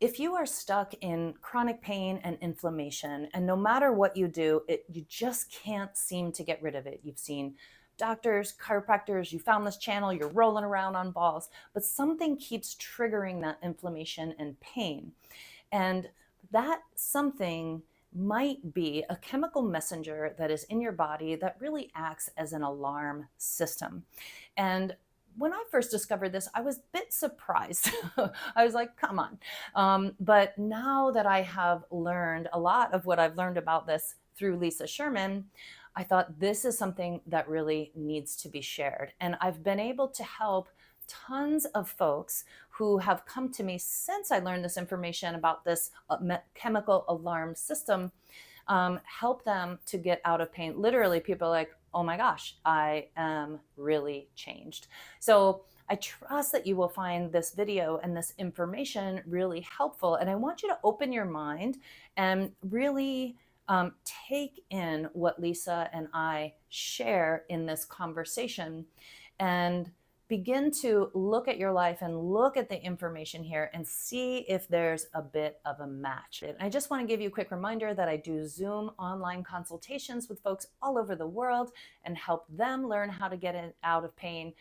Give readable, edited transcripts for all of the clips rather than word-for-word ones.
if you are stuck in chronic pain and inflammation, and no matter what you do, you just can't seem to get rid of it. You've seen doctors, chiropractors, you found this channel, you're rolling around on balls, but something keeps triggering that inflammation and pain. And that something might be a chemical messenger that is in your body that really acts as an alarm system. And when I first discovered this, I was a bit surprised. I was like, come on. But now that I have learned a lot of what I've learned about this through Lisa Sherman, I thought this is something that really needs to be shared. And I've been able to help tons of folks who have come to me since I learned this information about this chemical alarm system, help them to get out of pain. Literally, people are like, oh my gosh, I am really changed. So I trust that you will find this video and this information really helpful. And I want you to open your mind and really take in what Lisa and I share in this conversation, and begin to look at your life and look at the information here and see if there's a bit of a match. And I just want to give you a quick reminder that I do Zoom online consultations with folks all over the world and help them learn how to get out of pain,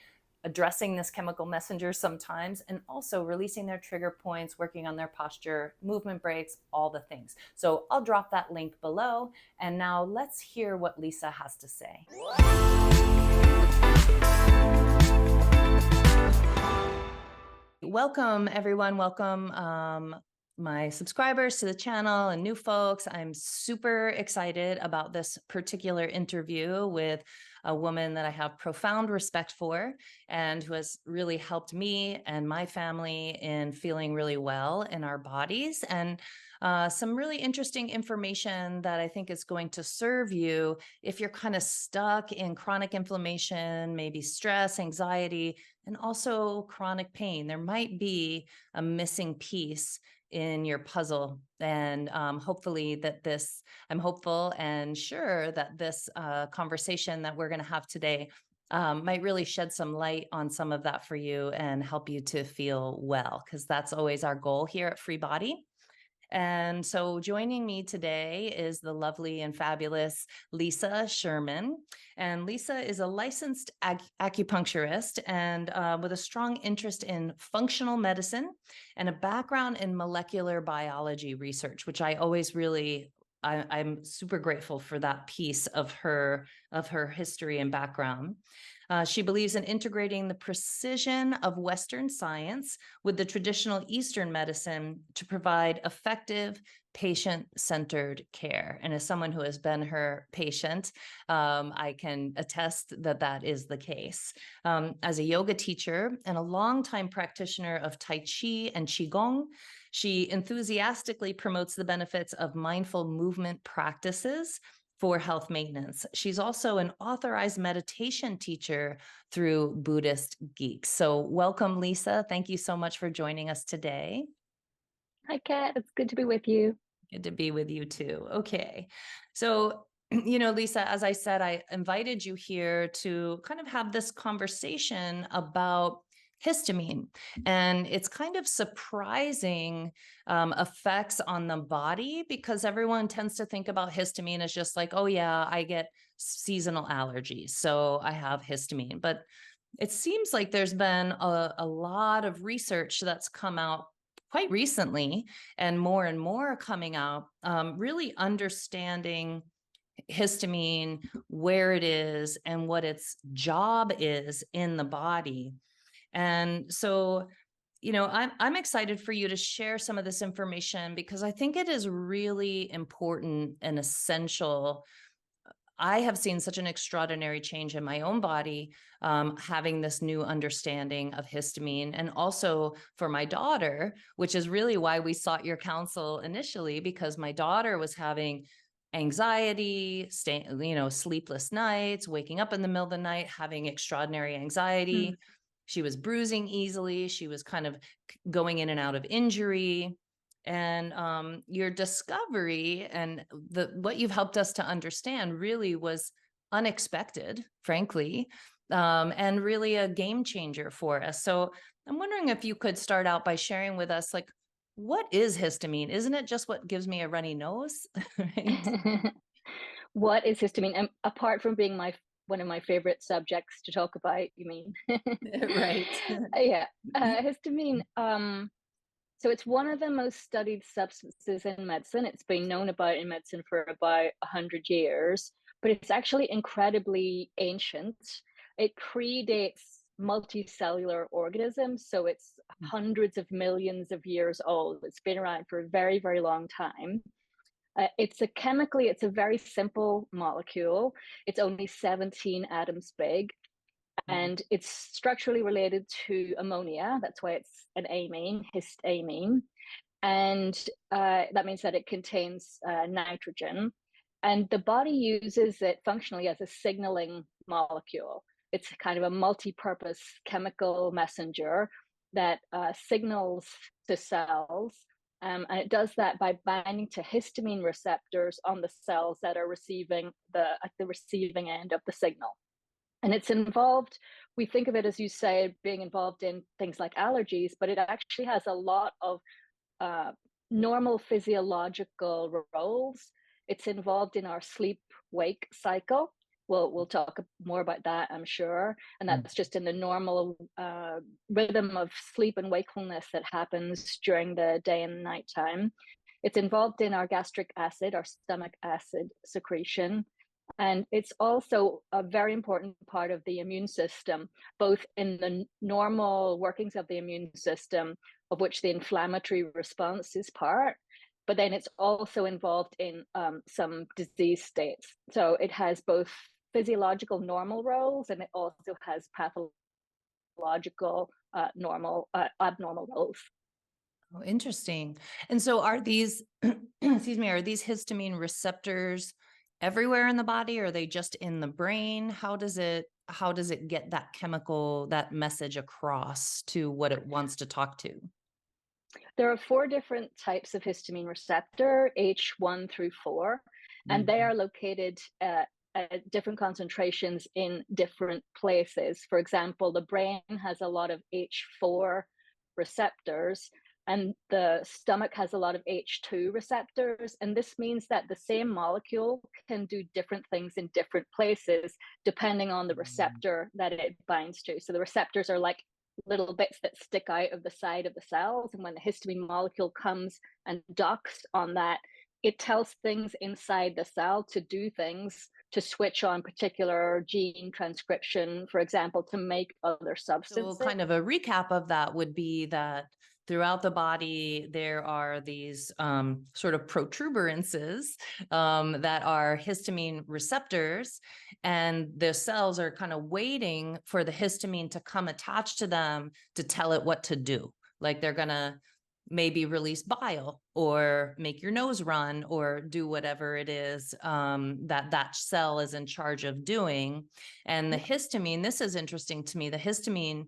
addressing this chemical messenger sometimes, and also releasing their trigger points, working on their posture, movement breaks, all the things. So I'll drop that link below. And now let's hear what Lisa has to say. Welcome, everyone. Welcome, my subscribers to the channel and new folks. I'm super excited about this particular interview with a woman that I have profound respect for and who has really helped me and my family in feeling really well in our bodies, and some really interesting information that I think is going to serve you if you're kind of stuck in chronic inflammation, maybe stress, anxiety, and also chronic pain. There might be a missing piece in your puzzle. And hopefully that this, I'm hopeful and sure that this conversation that we're going to have today might really shed some light on some of that for you and help you to feel well, because that's always our goal here at FreeBody. And so joining me today is the lovely and fabulous Lisa Sherman. And Lisa is a licensed acupuncturist and with a strong interest in functional medicine and a background in molecular biology research, which I always really I'm super grateful for that piece of her history and background. She believes in integrating the precision of Western science with the traditional Eastern medicine to provide effective, patient-centered care. And as someone who has been her patient, I can attest that that is the case. As a yoga teacher and a longtime practitioner of Tai Chi and Qigong, she enthusiastically promotes the benefits of mindful movement practices for health maintenance. She's also an authorized meditation teacher through Buddhist Geeks. So welcome, Lisa. Thank you so much for joining us today. Hi, Kat. It's good to be with you. Good to be with you too. Okay. So, Lisa, as I said, I invited you here to kind of have this conversation about histamine and its kind of surprising effects on the body, because everyone tends to think about histamine as just like, oh yeah, I get seasonal allergies, so I have histamine. But it seems like there's been a lot of research that's come out quite recently and more coming out, really understanding histamine, where it is, and what its job is in the body. And so, I'm excited for you to share some of this information because I think it is really important and essential. I have seen such an extraordinary change in my own body, having this new understanding of histamine, and also for my daughter, which is really why we sought your counsel initially, because my daughter was having anxiety, sleepless nights, waking up in the middle of the night, having extraordinary anxiety. She was bruising easily. She was kind of going in and out of injury. And your discovery and what you've helped us to understand really was unexpected, frankly, and really a game changer for us. So I'm wondering if you could start out by sharing with us, like, what is histamine? Isn't it just what gives me a runny nose? Right? What is histamine? And apart from being one of my favorite subjects to talk about, you mean? Right. Yeah, histamine. So it's one of the most studied substances in medicine. It's been known about in medicine for about 100 years, but it's actually incredibly ancient. It predates multicellular organisms, so it's hundreds of millions of years old. It's been around for a very, very long time. It's a very simple molecule. It's only 17 atoms big, and it's structurally related to ammonia. That's why it's an amine, histamine. And that means that it contains nitrogen. And the body uses it functionally as a signaling molecule. It's kind of a multi-purpose chemical messenger that signals to cells. And it does that by binding to histamine receptors on the cells that are receiving at the receiving end of the signal. And it's involved, we think of it, as you say, being involved in things like allergies, but it actually has a lot of normal physiological roles. It's involved in our sleep-wake cycle. We'll talk more about that, I'm sure. And that's just in the normal rhythm of sleep and wakefulness that happens during the day and nighttime. It's involved in our gastric acid, our stomach acid secretion. And it's also a very important part of the immune system, both in the normal workings of the immune system, of which the inflammatory response is part, but then it's also involved in some disease states. So it has both physiological normal roles, and it also has pathological abnormal roles. Oh, interesting. And so are these, excuse me, are these histamine receptors everywhere in the body, or are they just in the brain? How does it get that chemical, that message across to what it wants to talk to? There are 4 different types of histamine receptor, H1 through 4, and they are located at different concentrations in different places. For example, the brain has a lot of H4 receptors, and the stomach has a lot of H2 receptors. And this means that the same molecule can do different things in different places, depending on the receptor that it binds to. So the receptors are like little bits that stick out of the side of the cells. And when the histamine molecule comes and docks on that, it tells things inside the cell to do things, to switch on particular gene transcription, for example, to make other substances. So kind of a recap of that would be that throughout the body, there are these sort of protuberances that are histamine receptors, and the cells are kind of waiting for the histamine to come attach to them to tell it what to do. Like they're going to maybe release bile or make your nose run or do whatever it is that cell is in charge of doing. And the histamine, this is interesting to me, the histamine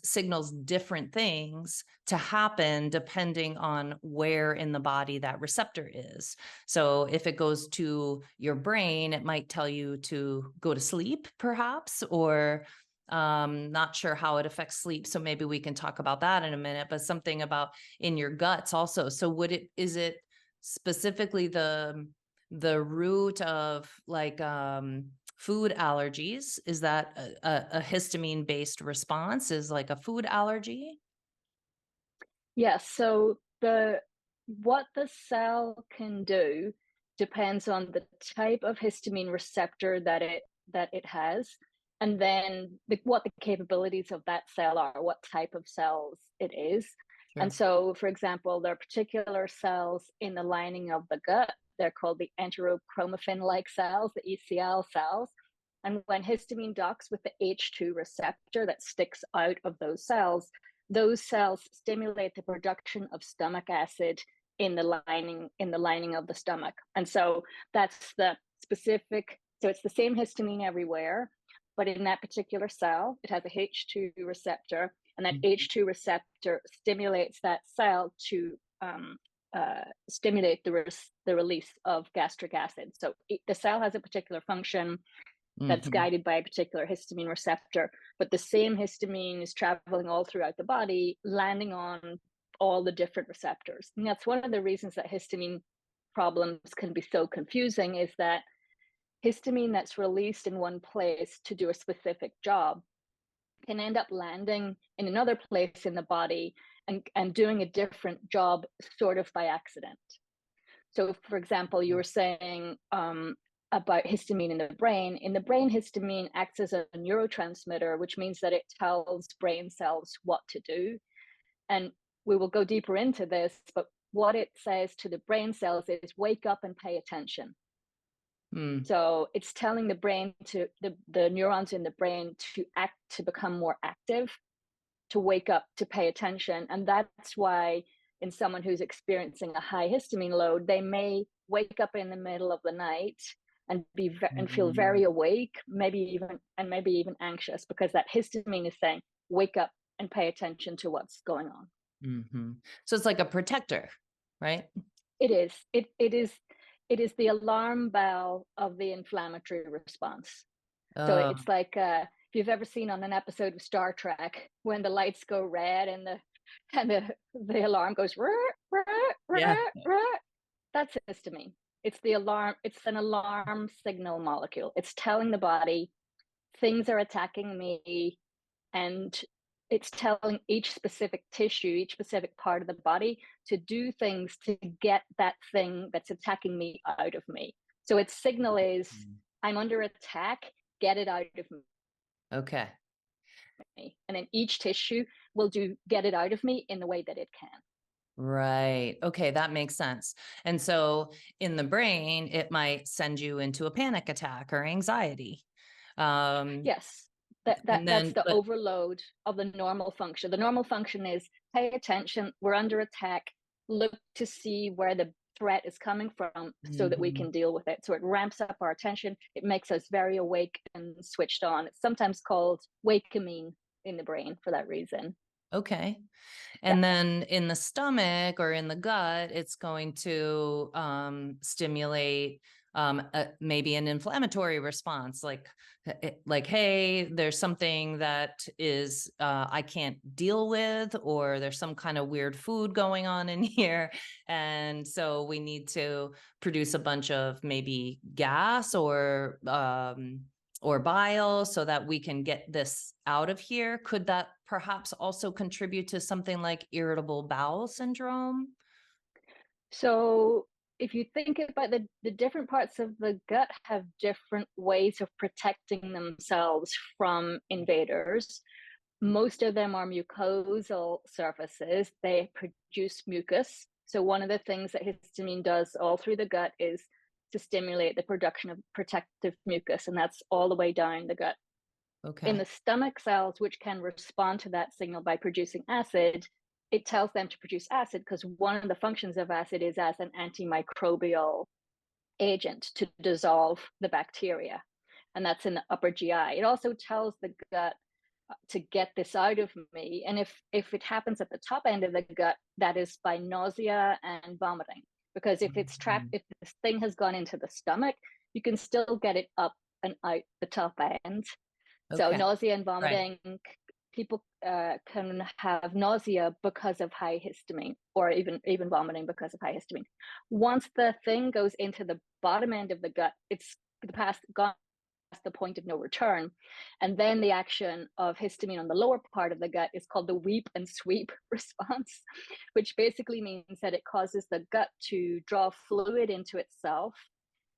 signals different things to happen depending on where in the body that receptor is. So if it goes to your brain, it might tell you to go to sleep, perhaps, or not sure how it affects sleep. So maybe we can talk about that in a minute, but something about in your guts also. So is it specifically the root of like food allergies? Is that a histamine based response, is like a food allergy? Yes. So what the cell can do depends on the type of histamine receptor that it has, and then what the capabilities of that cell are, what type of cells it is. Sure. And so, for example, there are particular cells in the lining of the gut. They're called the enterochromaffin-like cells, the ECL cells. And when histamine docks with the H2 receptor that sticks out of those cells stimulate the production of stomach acid in the lining of the stomach. And so that's the specific, so it's the same histamine everywhere, but in that particular cell, it has a H2 receptor, and that H2 receptor stimulates that cell to stimulate the release of gastric acid. So the cell has a particular function that's guided by a particular histamine receptor, but the same histamine is traveling all throughout the body, landing on all the different receptors. And that's one of the reasons that histamine problems can be so confusing, is that histamine that's released in one place to do a specific job can end up landing in another place in the body and doing a different job sort of by accident. So, for example, you were saying about histamine in the brain. In the brain, histamine acts as a neurotransmitter, which means that it tells brain cells what to do. And we will go deeper into this, but what it says to the brain cells is wake up and pay attention. So it's telling the brain to the neurons in the brain to act, to become more active, to wake up, to pay attention. And that's why in someone who's experiencing a high histamine load, they may wake up in the middle of the night and and feel very awake, maybe even anxious, because that histamine is saying, wake up and pay attention to what's going on. So it's like a protector, right? It is. It is the alarm bell of the inflammatory response. So it's like if you've ever seen on an episode of Star Trek when the lights go red and the alarm goes rah, rah, rah, Yeah. rah, that's histamine. It's the alarm. It's an alarm signal molecule. It's telling the body things are attacking me, and it's telling each specific tissue, each specific part of the body to do things to get that thing that's attacking me out of me. So its signal is, I'm under attack, get it out of me. Okay. And then each tissue will get it out of me in the way that it can. Right. Okay, that makes sense. And so in the brain, it might send you into a panic attack or anxiety. Yes. That's the overload of the normal function. The normal function is pay attention, we're under attack, look to see where the threat is coming from so that we can deal with it. So it ramps up our attention. It makes us very awake and switched on. It's sometimes called wakeamine in the brain for that reason. Okay. And then in the stomach or in the gut, it's going to stimulate maybe an inflammatory response, like, hey, there's something that is I can't deal with, or there's some kind of weird food going on in here. And so we need to produce a bunch of maybe gas or bile so that we can get this out of here. Could that perhaps also contribute to something like irritable bowel syndrome? So if you think about the different parts of the gut have different ways of protecting themselves from invaders. Most of them are mucosal surfaces. They produce mucus. So one of the things that histamine does all through the gut is to stimulate the production of protective mucus, and that's all the way down the gut. Okay. In the stomach cells, which can respond to that signal by producing acid, it tells them to produce acid because one of the functions of acid is as an antimicrobial agent to dissolve the bacteria, and that's in the upper GI. It also tells the gut to get this out of me, and if it happens at the top end of the gut, that is by nausea and vomiting, because if it's trapped, if this thing has gone into the stomach, you can still get it up and out the top end. So nausea and vomiting, people can have nausea because of high histamine, or even vomiting because of high histamine. Once the thing goes into the bottom end of the gut, it's gone past the point of no return. And then the action of histamine on the lower part of the gut is called the weep and sweep response, which basically means that it causes the gut to draw fluid into itself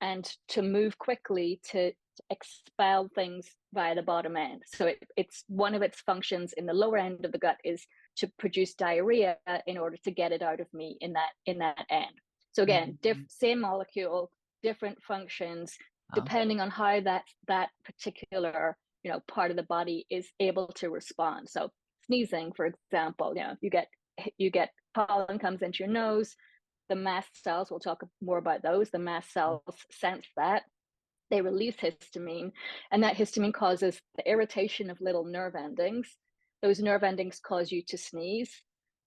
and to move quickly to expel things via the bottom end. So it's one of its functions in the lower end of the gut is to produce diarrhea in order to get it out of me in that end. So again, same molecule, different functions, depending on how that particular part of the body is able to respond. So sneezing, for example, you get pollen comes into your nose. The mast cells, we'll talk more about those. The mast cells sense that. They release histamine, and that histamine causes the irritation of little nerve endings. Those nerve endings cause you to sneeze.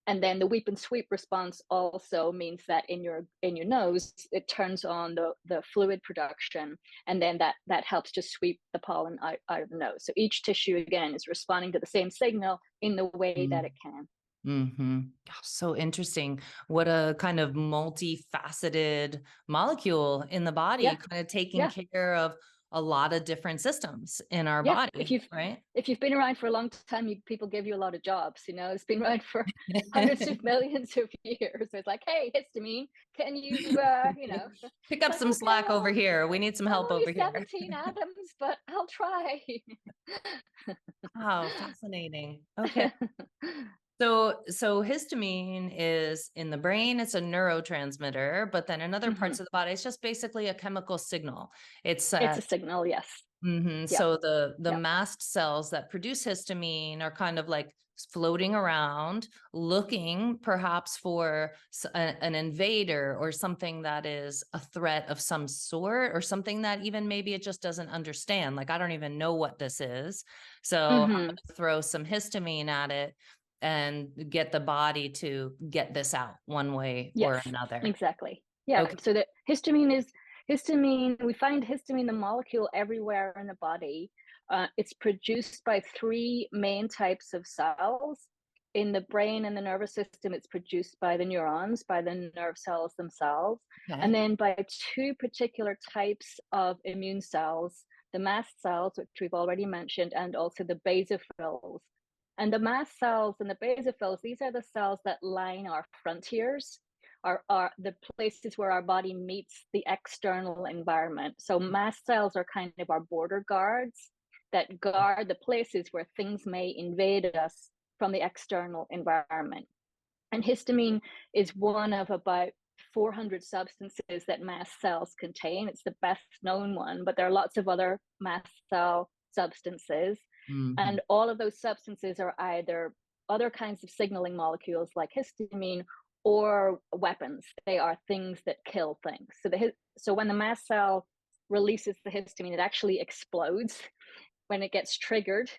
And then the weep and sweep response also means that in your nose, it turns on the fluid production, and then that helps to sweep the pollen out of the nose. So each tissue, again, is responding to the same signal in the way that it can. Mm-hmm. Gosh, so interesting. What a kind of multifaceted molecule in the body, Yeah, kind of taking yeah, care of a lot of different systems in our yeah. body, right? If you've been around for a long time, people give you a lot of jobs. You know, it's been around for hundreds of millions of years. So it's like, hey, histamine, can you, you know, Pick it's up like, some okay, slack over here. We need some I'm help only over here. 17 atoms, but I'll try. Wow, fascinating. Okay. So histamine is in the brain, it's a neurotransmitter, but then in other Hmm. parts of the body, it's just basically a chemical signal. It's It's a signal, yes. Yeah, so the yeah. mast cells that produce histamine are kind of like floating around, looking perhaps for an invader or something that is a threat of some sort, or something that even maybe it just doesn't understand. Like, I don't even know what this is. So I'm Hmm. going to throw some histamine at it and get the body to get this out one way or Yes, another. exactly. Yeah. Okay. So the histamine, we find histamine, the molecule, everywhere in the body. It's produced by three main types of cells. In the brain and the nervous system, it's produced by the neurons, by the nerve cells themselves, and Okay. then by two particular types of immune cells, the mast cells, which we've already mentioned, and also the basophils. And the mast cells and the basophils, these are the cells that line our frontiers, are the places where our body meets the external environment. So mast cells are kind of our border guards that guard the places where things may invade us from the external environment. And histamine is one of about 400 substances that mast cells contain. It's the best known one, but there are lots of other mast cell substances. Mhm. And all of those substances are either other kinds of signaling molecules like histamine or weapons. They are things that kill things. So when the mast cell releases the histamine, it actually explodes. When it gets triggered,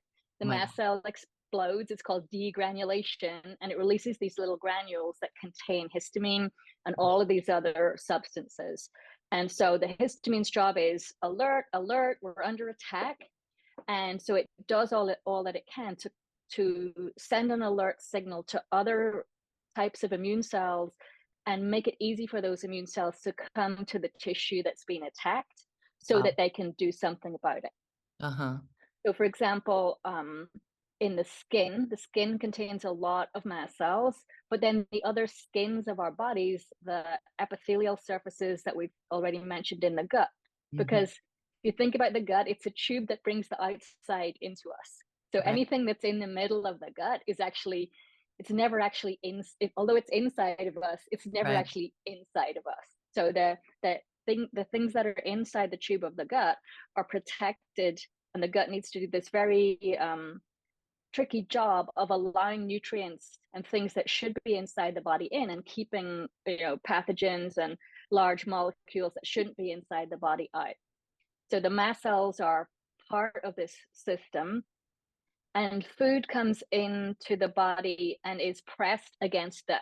the Oh my mast God. cell explodes. It's called degranulation, and it releases these little granules that contain histamine and all of these other substances. And so the histamine's job is alert, alert, we're under attack. And so it does all that it can to send an alert signal to other types of immune cells and make it easy for those immune cells to come to the tissue that's been attacked so Wow. that they can do something about it. Uh-huh. So, for example, in the skin contains a lot of mast cells, but then the other skins of our bodies, the epithelial surfaces that we've already mentioned in the gut, Mhm. because if you think about the gut, it's a tube that brings the outside into us. So Right. anything that's in the middle of the gut it's never actually although it's inside of us, it's never Right. actually inside of us. So the things that are inside the tube of the gut are protected, and the gut needs to do this very tricky job of allowing nutrients and things that should be inside the body in, and keeping pathogens and large molecules that shouldn't be inside the body out. So the mast cells are part of this system, and food comes into the body and is pressed against the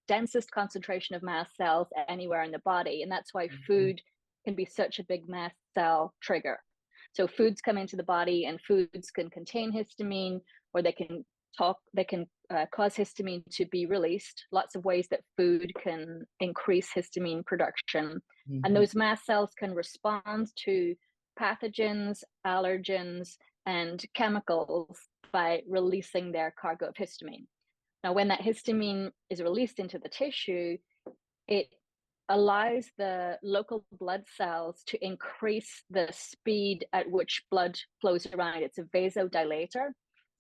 densest concentration of mast cells anywhere in the body, and that's why Mhm. food can be such a big mast cell trigger. So foods come into the body, and foods can contain histamine, or they can cause histamine to be released. Lots of ways that food can increase histamine production, and Mhm. those mast cells can respond to pathogens, allergens, and chemicals by releasing their cargo of histamine. Now, when that histamine is released into the tissue, it allows the local blood cells to increase the speed at which blood flows around. It's a vasodilator.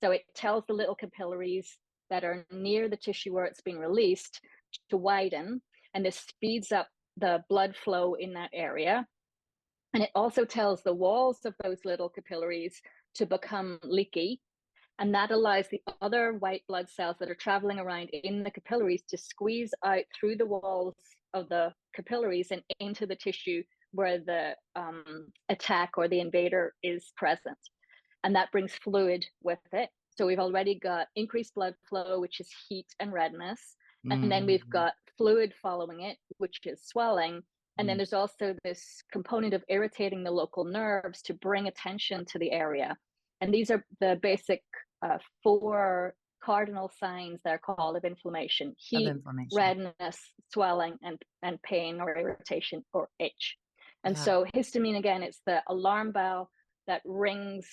So it tells the little capillaries that are near the tissue where it's been released to widen, and this speeds up the blood flow in that area. And it also tells the walls of those little capillaries to become leaky, and that allows the other white blood cells that are traveling around in the capillaries to squeeze out through the walls of the capillaries and into the tissue where the attack or the invader is present. And that brings fluid with it. So we've already got increased blood flow, which is heat and redness. And then we've Mhm. got fluid following it, which is swelling. And then Mhm. there's also this component of irritating the local nerves to bring attention to the area. And these are the basic four cardinal signs that are called of inflammation: Of heat, inflammation. redness, swelling, and pain or irritation or itch. And Yeah. so histamine, again, it's the alarm bell that rings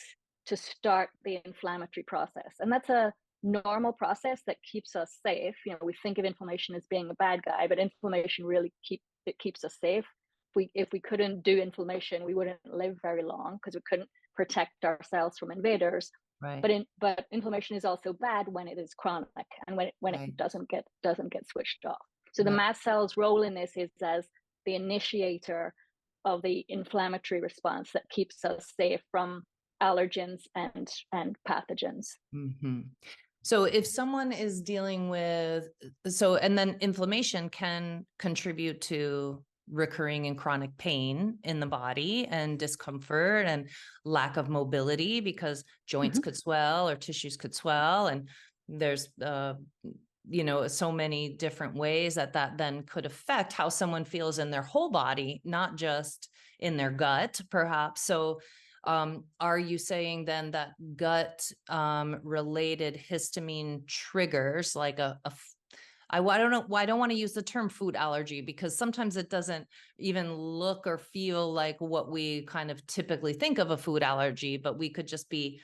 to start the inflammatory process. And that's a normal process that keeps us safe. You know, we think of inflammation as being a bad guy, but inflammation really keeps us safe. If we couldn't do inflammation, we wouldn't live very long because we couldn't protect ourselves from invaders. Right. But inflammation is also bad when it is chronic and when Right. it doesn't get switched off. So the Right. mast cell's role in this is as the initiator of the inflammatory response that keeps us safe from allergens and pathogens. Mm-hmm. So if someone is dealing with, and then inflammation can contribute to recurring and chronic pain in the body and discomfort and lack of mobility because joints Mm-hmm. could swell or tissues could swell. And there's, so many different ways that then could affect how someone feels in their whole body, not just in their gut, perhaps. So are you saying then that gut related histamine triggers like I don't know why I don't want to use the term food allergy because sometimes it doesn't even look or feel like what we kind of typically think of a food allergy, but we could just be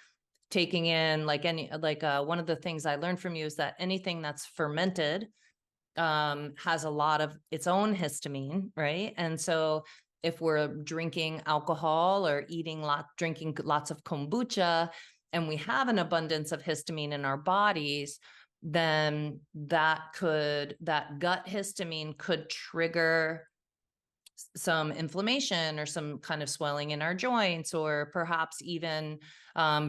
taking in one of the things I learned from you is that anything that's fermented has a lot of its own histamine, right? And so if we're drinking alcohol or drinking lots of kombucha, and we have an abundance of histamine in our bodies, then that gut histamine could trigger some inflammation or some kind of swelling in our joints, or perhaps even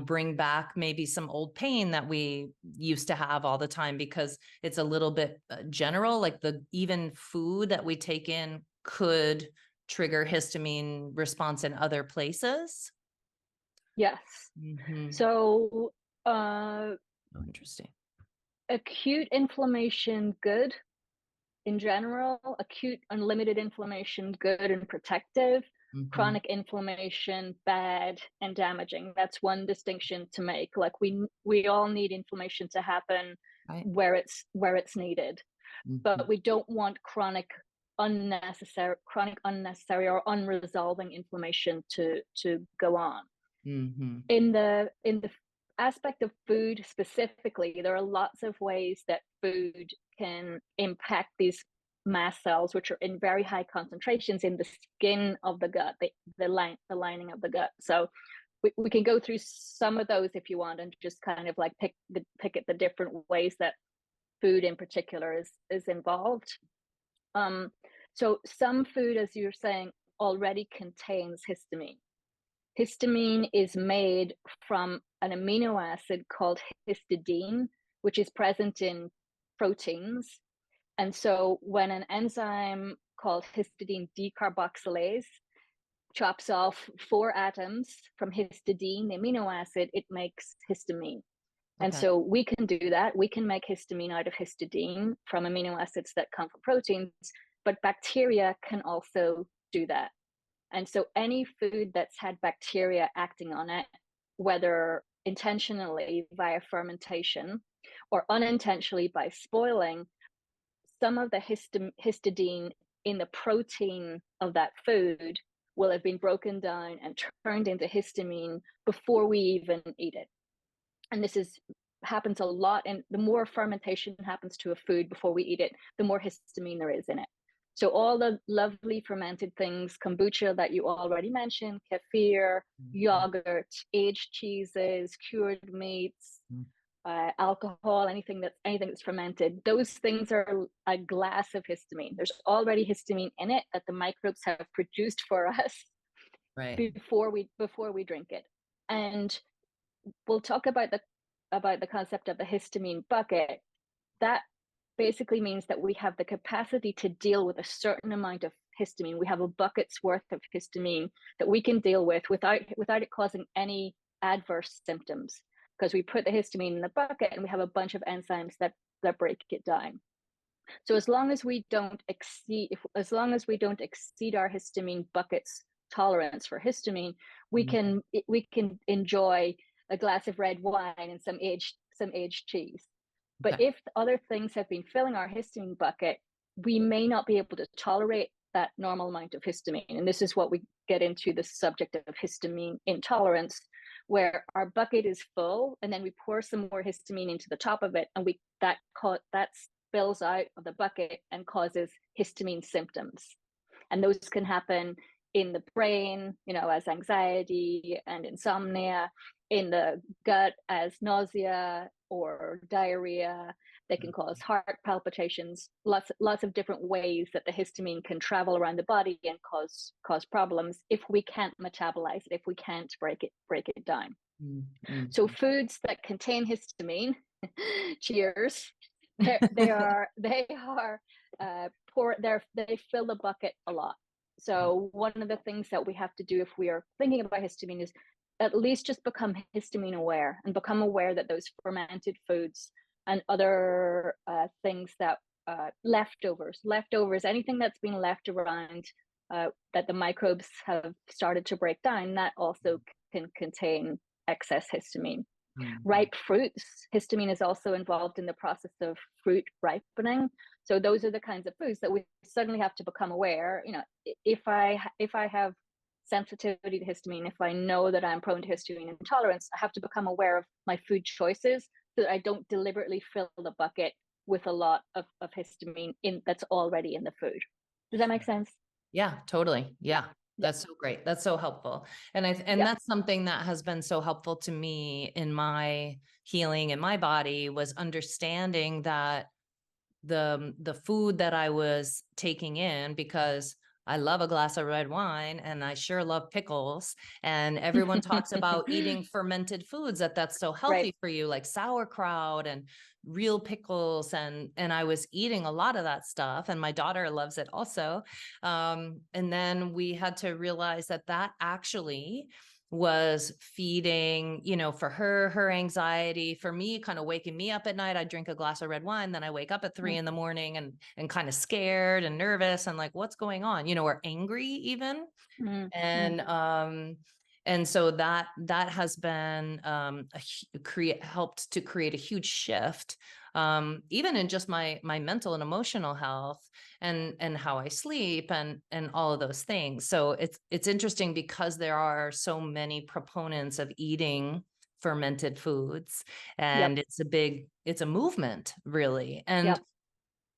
bring back maybe some old pain that we used to have all the time because it's a little bit general, like even food that we take in could trigger histamine response in other places. Yes. Mm-hmm. So Oh, interesting. acute inflammation, good. In general, acute unlimited inflammation, good and protective. Mm-hmm. Chronic inflammation, bad and damaging. That's one distinction to make. Like we all need inflammation to happen Right. where it's needed, Mm-hmm. but we don't want chronic unnecessary or unresolving inflammation to go on. Mm-hmm. In the aspect of food specifically, there are lots of ways that food can impact these mast cells, which are in very high concentrations in the skin of the gut, the lining of the gut. So we can go through some of those if you want, and just kind of like pick at the different ways that food in particular is involved. So some food, as you're saying, already contains histamine. Histamine is made from an amino acid called histidine, which is present in proteins. And so when an enzyme called histidine decarboxylase chops off 4 atoms from histidine, the amino acid, it makes histamine. And so we can do that. We can make histamine out of histidine from amino acids that come from proteins, but bacteria can also do that. And so any food that's had bacteria acting on it, whether intentionally via fermentation or unintentionally by spoiling, some of the histidine in the protein of that food will have been broken down and turned into histamine before we even eat it. And this happens a lot. And the more fermentation happens to a food before we eat it, the more histamine there is in it. So all the lovely fermented things, kombucha that you already mentioned, kefir, yogurt, aged cheeses, cured meats, alcohol, anything that's fermented, those things are a glass of histamine. There's already histamine in it that the microbes have produced for us before we drink it. And we'll talk about the concept of the histamine bucket. That basically means that we have the capacity to deal with a certain amount of histamine. We have a bucket's worth of histamine that we can deal with without it causing any adverse symptoms, because we put the histamine in the bucket and we have a bunch of enzymes that break it down. So as long as we don't exceed our histamine bucket's tolerance for histamine, we can enjoy a glass of red wine and some aged cheese. But Okay. if other things have been filling our histamine bucket, we may not be able to tolerate that normal amount of histamine. And this is what we get into, the subject of histamine intolerance, where our bucket is full and then we pour some more histamine into the top of it, and that spills out of the bucket and causes histamine symptoms. And those can happen in the brain, as anxiety and insomnia, in the gut as nausea or diarrhea. They can cause heart palpitations, lots of different ways that the histamine can travel around the body and cause problems if we can't metabolize it, if we can't break it down. Mm-hmm. So foods that contain histamine, cheers, they fill the bucket a lot. So one of the things that we have to do if we are thinking about histamine is at least just become histamine aware, and become aware that those fermented foods and other things that leftovers, anything that's been left around that the microbes have started to break down, that also can contain excess histamine. Ripe fruits, histamine is also involved in the process of fruit ripening. So those are the kinds of foods that we suddenly have to become aware. If I have sensitivity to histamine, if I know that I'm prone to histamine intolerance, I have to become aware of my food choices so that I don't deliberately fill the bucket with a lot of histamine that's already in the food. Does that make sense? Yeah, totally. Yeah. That's so great. That's so helpful. And that's something that has been so helpful to me in my healing in my body, was understanding that the food that I was taking in, because I love a glass of red wine and I sure love pickles, and everyone talks about eating fermented foods, that's so healthy for you, like sauerkraut and real pickles. And I was eating a lot of that stuff, and my daughter loves it also. And then we had to realize that actually was feeding, for her anxiety, for me, kind of waking me up at night. I drink a glass of red wine, then I wake up at 3 a.m. and kind of scared and nervous and like, what's going on? Or angry even. And so that has been helped to create a huge shift, even in just my mental and emotional health, and how I sleep and all of those things. So it's interesting because there are so many proponents of eating fermented foods, and it's a movement, really.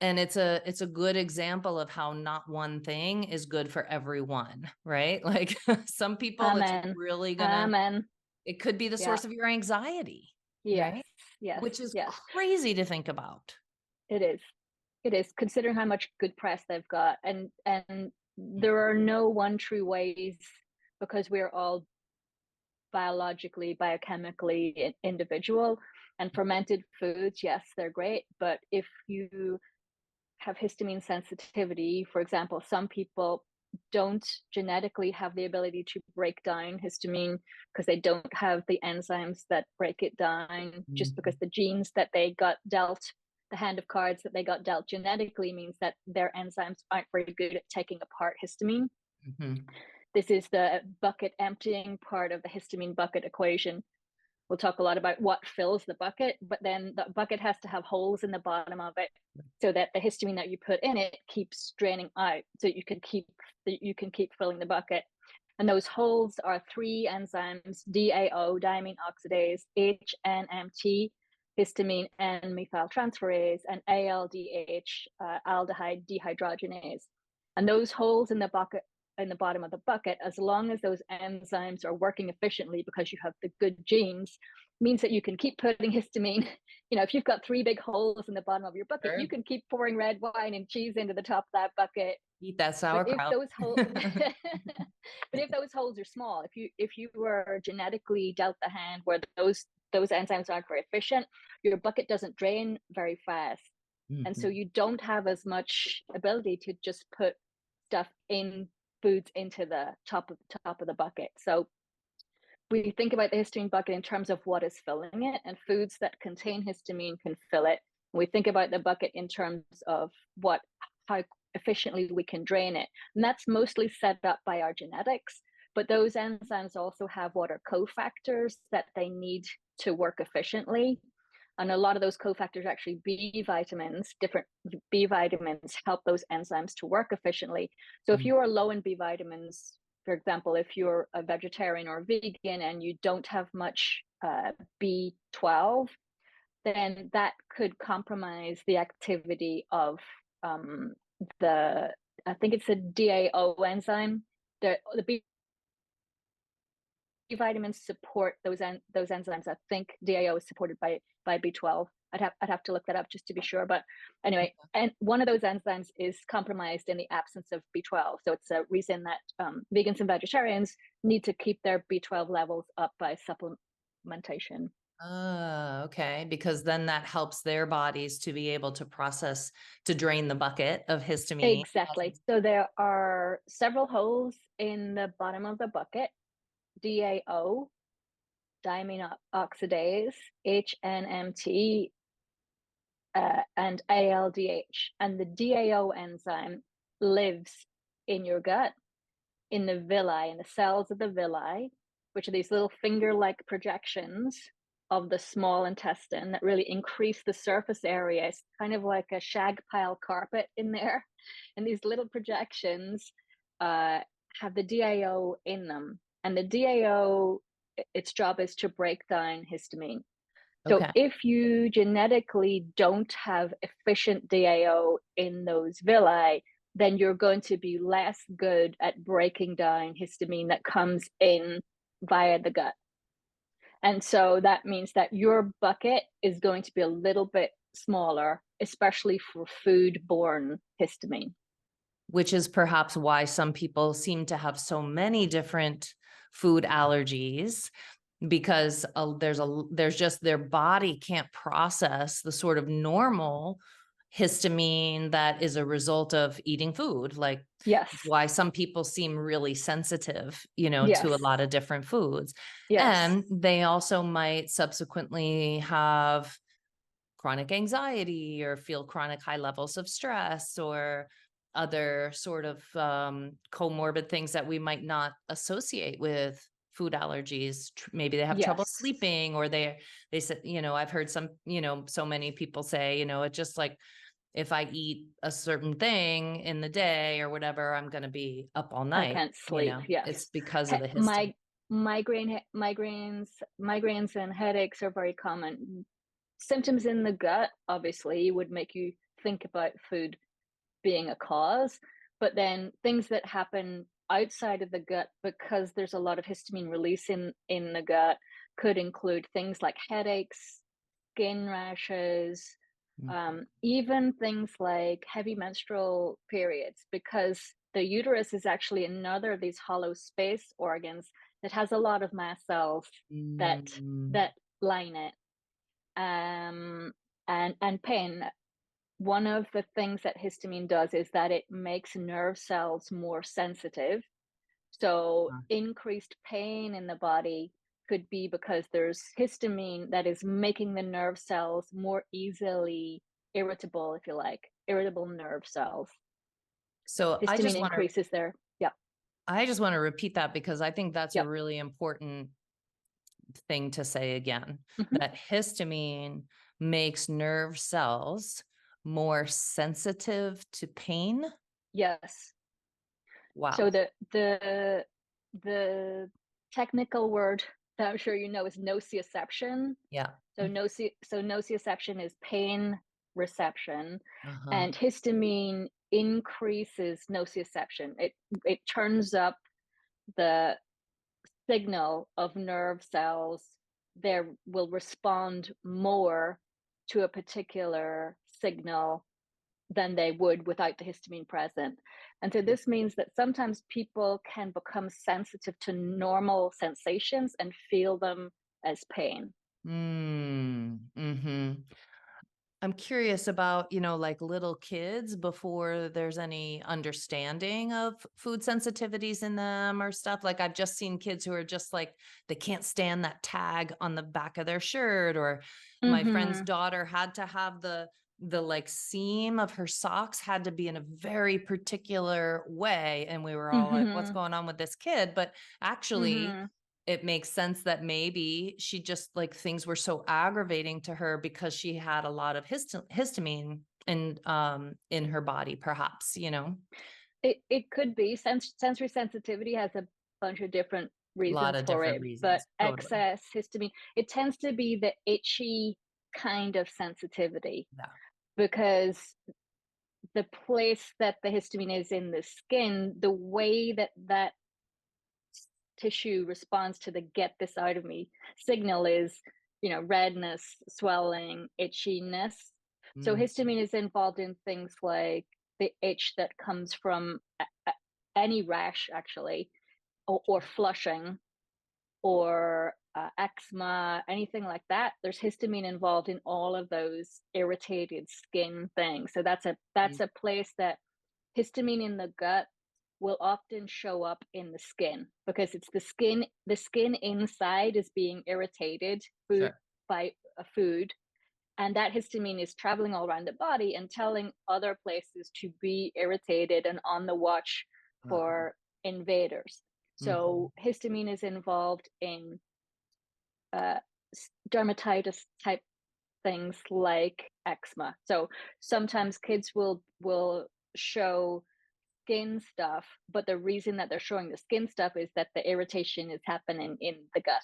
And it's a good example of how not one thing is good for everyone, right? Like some people, it's really it could be the source of your anxiety, right? Which is crazy to think about. It is, considering how much good press they've got. And there are no one true ways, because we're all biologically, biochemically individual. And fermented foods, yes, they're great. But if you have histamine sensitivity, for example, some people don't genetically have the ability to break down histamine because they don't have the enzymes that break it down, just because the genes that they got dealt, the hand of cards that they got dealt genetically, means that their enzymes aren't very good at taking apart histamine. This is the bucket emptying part of the histamine bucket equation. We'll talk a lot about what fills the bucket, but then the bucket has to have holes in the bottom of it so that the histamine that you put in it keeps draining out, so you can keep filling the bucket. And those holes are 3 enzymes: DAO, diamine oxidase, HNMT, histamine and methyltransferase, and ALDH, aldehyde dehydrogenase. And those holes in the bucket, in the bottom of the bucket, as long as those enzymes are working efficiently because you have the good genes, means that you can keep putting histamine. If you've got 3 big holes in the bottom of your bucket, you can keep pouring red wine and cheese into the top of that bucket. Eat that sauerkraut. But if those holes are small, if you were genetically dealt the hand where those enzymes aren't very efficient, your bucket doesn't drain very fast. And so you don't have as much ability to just put stuff in foods into the top of the bucket. So we think about the histamine bucket in terms of what is filling it, and foods that contain histamine can fill it. We think about the bucket in terms of how efficiently we can drain it. And that's mostly set up by our genetics, but those enzymes also have what are cofactors that they need to work efficiently. And a lot of those cofactors are actually B vitamins. Different B vitamins help those enzymes to work efficiently. So if you are low in B vitamins, for example, if you're a vegetarian or vegan and you don't have much B12, then that could compromise the activity of I think it's a DAO enzyme. The B vitamins support those enzymes. I think DAO is supported by B12. I'd have to look that up just to be sure. But anyway, and one of those enzymes is compromised in the absence of B12. So it's a reason that vegans and vegetarians need to keep their B12 levels up by supplementation. Okay. Because then that helps their bodies to be able to process, to drain the bucket of histamine. Exactly. So there are several holes in the bottom of the bucket: DAO, diamine oxidase, HNMT, and ALDH. And the DAO enzyme lives in your gut, in the villi, in the cells of the villi, which are these little finger-like projections of the small intestine that really increase the surface area. It's kind of like a shag pile carpet in there. And these little projections have the DAO in them. And the DAO, its job is to break down histamine. So Okay. if you genetically don't have efficient DAO in those villi, then you're going to be less good at breaking down histamine that comes in via the gut. And so that means that your bucket is going to be a little bit smaller, especially for food-borne histamine. Which is perhaps why some people seem to have so many different food allergies, because there's just their body can't process the sort of normal histamine that is a result of eating food. Like, Yes. why some people seem really sensitive, to a Yes. lot of different foods. Yes. And they also might subsequently have chronic anxiety or feel chronic high levels of stress or other sort of comorbid things that we might not associate with food allergies. Maybe they have trouble Yes. sleeping, or they said, I've heard some, so many people say, it's just like, if I eat a certain thing in the day or whatever, I'm going to be up all I night. can't sleep. It's Yes. because of the histamine. Migraines and headaches are very common. Symptoms in the gut obviously would make you think about food being a cause, but then things that happen outside of the gut, because there's a lot of histamine release in the gut, could include things like headaches, skin rashes, even things like heavy menstrual periods, because the uterus is actually another of these hollow space organs that has a lot of mast cells that Mm. line it. And pain. One of the things that histamine does is that it makes nerve cells more sensitive. So increased pain in the body could be because there's histamine that is making the nerve cells more easily irritable, if you like, irritable nerve cells. So Histamine increases there. Yeah. I just want to repeat that, because I think that's a Yep. really important thing to say again, Mm-hmm. that histamine makes nerve cells more sensitive to pain. Yes. Wow. So the technical word that I'm sure you know is nociception. Yeah. So nociception is pain reception, Uh-huh. and histamine increases nociception. It turns up the signal of nerve cells. They will respond more to a particular signal than they would without the histamine present. And so this means that sometimes people can become sensitive to normal sensations and feel them as pain. Mm-hmm. I'm curious about, like little kids, before there's any understanding of food sensitivities in them or stuff. Like, I've just seen kids who are just like, they can't stand that tag on the back of their shirt, or my friend's Mm-hmm. daughter had to have the like seam of her socks had to be in a very particular way. And we were all like, what's Mm-hmm. going on with this kid? But actually, Mm-hmm. it makes sense that maybe she just like things were so aggravating to her because she had a lot of histamine in her body, perhaps, you know. It could be. Sensory sensitivity has a bunch of different A lot reasons of for different it, but reasons. Totally. excess histamine, it tends to be the itchy kind of sensitivity, Yeah. because the place that the histamine is in the skin, the way that that tissue responds to the get this out of me signal is, redness, swelling, itchiness. So Mm, histamine is involved in things like the itch that comes from any rash, actually, or flushing, or eczema, anything like that. There's histamine involved in all of those irritated skin things. So that's mm, a place that histamine in the gut will often show up in the skin, because it's the skin inside is being irritated sure. by a food, and that histamine is traveling all around the body and telling other places to be irritated and on the watch Uh-huh. for invaders. Mhm. So histamine is involved in uh, dermatitis type things like eczema. So sometimes kids will show skin stuff, but the reason that they're showing the skin stuff is that the irritation is happening in the gut.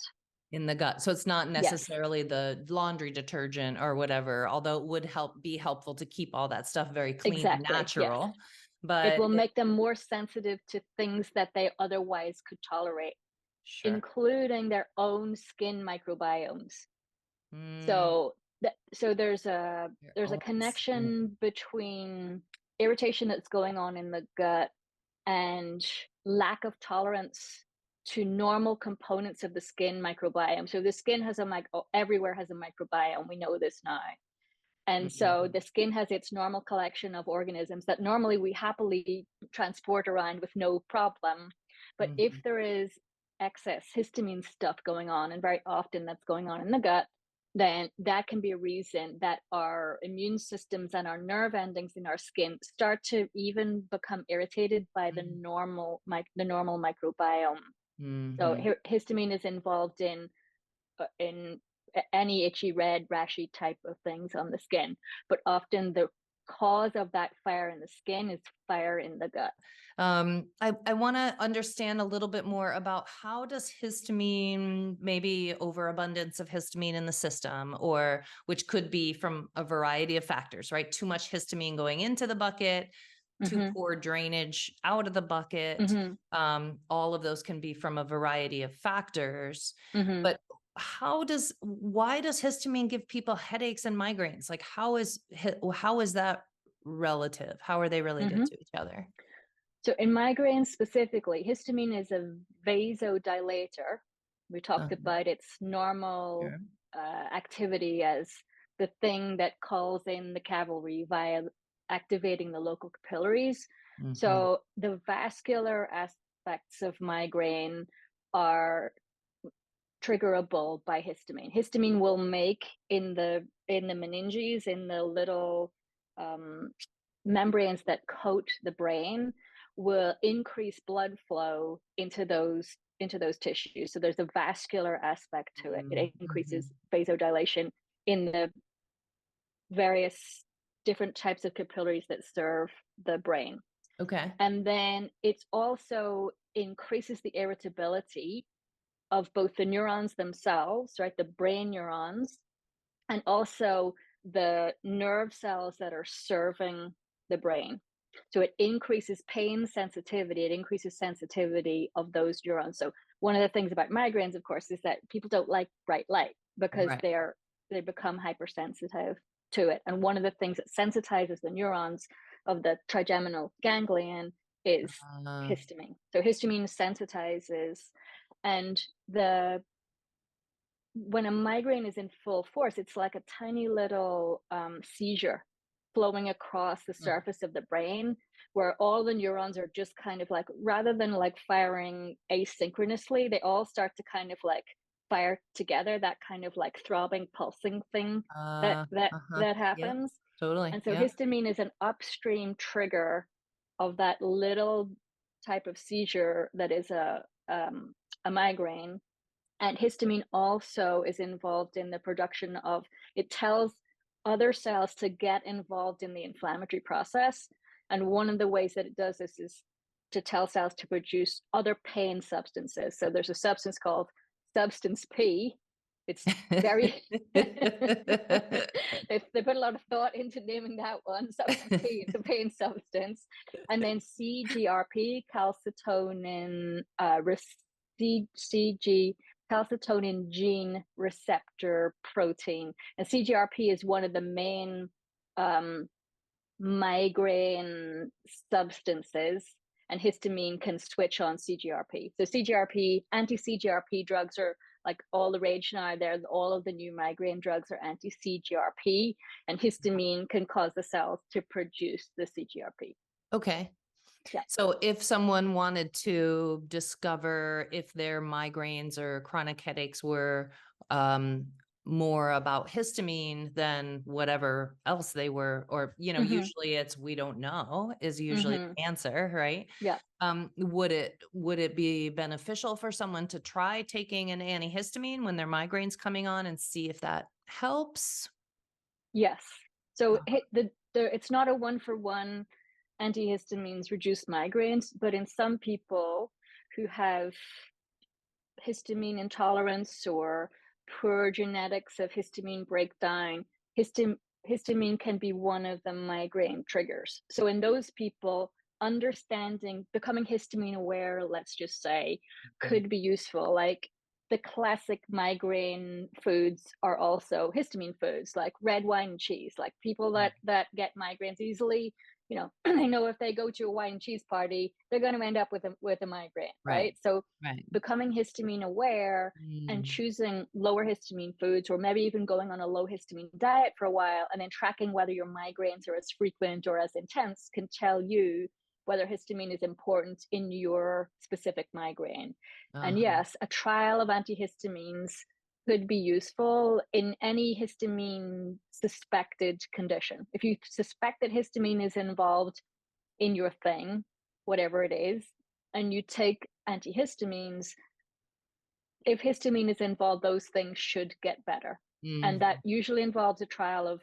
In the gut. So it's not Yes, necessarily the laundry detergent or whatever, although it would be helpful to keep all that stuff very clean and exactly. Yes. natural. It But will make them more sensitive to things that they otherwise could tolerate, sure. including their own skin microbiomes. Mm, So your there's a own skin. connection between irritation that's going on in the gut and lack of tolerance to normal components of the skin microbiome. So the skin has everywhere has a microbiome. We know this now. And so Mhm. the skin has its normal collection of organisms that normally we happily transport around with no problem. But if Mhm. there is excess histamine stuff going on, and very often that's going on in the gut, then that can be a reason that our immune systems and our nerve endings in our skin start to even become irritated by the Mhm. normal microbiome. So Mhm. histamine is involved in any itchy, red, rashy type of things on the skin, but often the cause of that fire in the skin is fire in the gut. I want to understand a little bit more about how does histamine, maybe overabundance of histamine in the system, or which could be from a variety of factors, right? Too much histamine going into the bucket, too Mm-hmm. poor drainage out of the bucket. Mm-hmm. All of those can be from a variety of factors. Mm-hmm. But why does histamine give people headaches and migraines? Like how is that relative? How are they related Mm-hmm. to each other? So in migraines specifically, histamine is a vasodilator. We talked Uh-huh. about its normal Sure. activity as the thing that calls in the cavalry via activating the local capillaries. Mhm. So the vascular aspects of migraine are triggerable by histamine. Histamine will make in the meninges, in the little um, membranes that coat the brain, will increase blood flow into those tissues. So there's a vascular aspect to it. Mm, It mhm. increases vasodilation in the various different types of capillaries that serve the brain. Okay. And then it also increases the irritability of both the neurons themselves, right? The brain neurons, and also the nerve cells that are serving the brain. So it increases pain sensitivity, it increases sensitivity of those neurons. So one of the things about migraines, of course, is that people don't like bright light because Right. they become hypersensitive to it. And one of the things that sensitizes the neurons of the trigeminal ganglion is Uh, histamine. So histamine sensitizes, and the when a migraine is in full force, it's like a tiny little seizure flowing across the uh, surface of the brain, where all the neurons are just kind of like, rather than like firing asynchronously, they all start to kind of like fire together, that kind of like throbbing, pulsing thing that that uh-huh. that Yep. happens. Totally. And so Yep. histamine is an upstream trigger of that little type of seizure that is a migraine, And histamine also is involved in the production of, it tells other cells to get involved in the inflammatory process. And one of the ways that it does this is to tell cells to produce other pain substances. So there's a substance called substance P. It's very, they put a lot of thought into naming that one. Substance P, it's a pain substance. And then CGRP, calcitonin, CG, calcitonin gene receptor protein. And CGRP is one of the main migraine substances, and histamine can switch on CGRP. So CGRP, anti-CGRP drugs are like all the rage now. All of the new migraine drugs are anti-CGRP, and histamine can cause the cells to produce the CGRP. Okay. Yeah. So if someone wanted to discover if their migraines or chronic headaches were more about histamine than whatever else they were, or, usually it's, we don't know is usually the answer, right? Yeah. Would it be beneficial for someone to try taking an antihistamine when their migraines coming on and see if that helps? Yes. So it's not a one-for-one antihistamines reduce migraines, but in some people who have histamine intolerance or poor genetics of histamine breakdown, histamine can be one of the migraine triggers. So in those people, becoming histamine aware, let's just say, could be useful. Like the classic migraine foods are also histamine foods, like red wine and cheese. Like people that get migraines easily, they know if they go to a wine and cheese party, they're going to end up with a migraine, right? So becoming histamine aware and choosing lower histamine foods, or maybe even going on a low histamine diet for a while, and then tracking whether your migraines are as frequent or as intense, can tell you whether histamine is important in your specific migraine. And yes, a trial of antihistamines could be useful in any histamine suspected condition. If you suspect that histamine is involved in your thing, whatever it is, and you take antihistamines, if histamine is involved, those things should get better. And that usually involves a trial of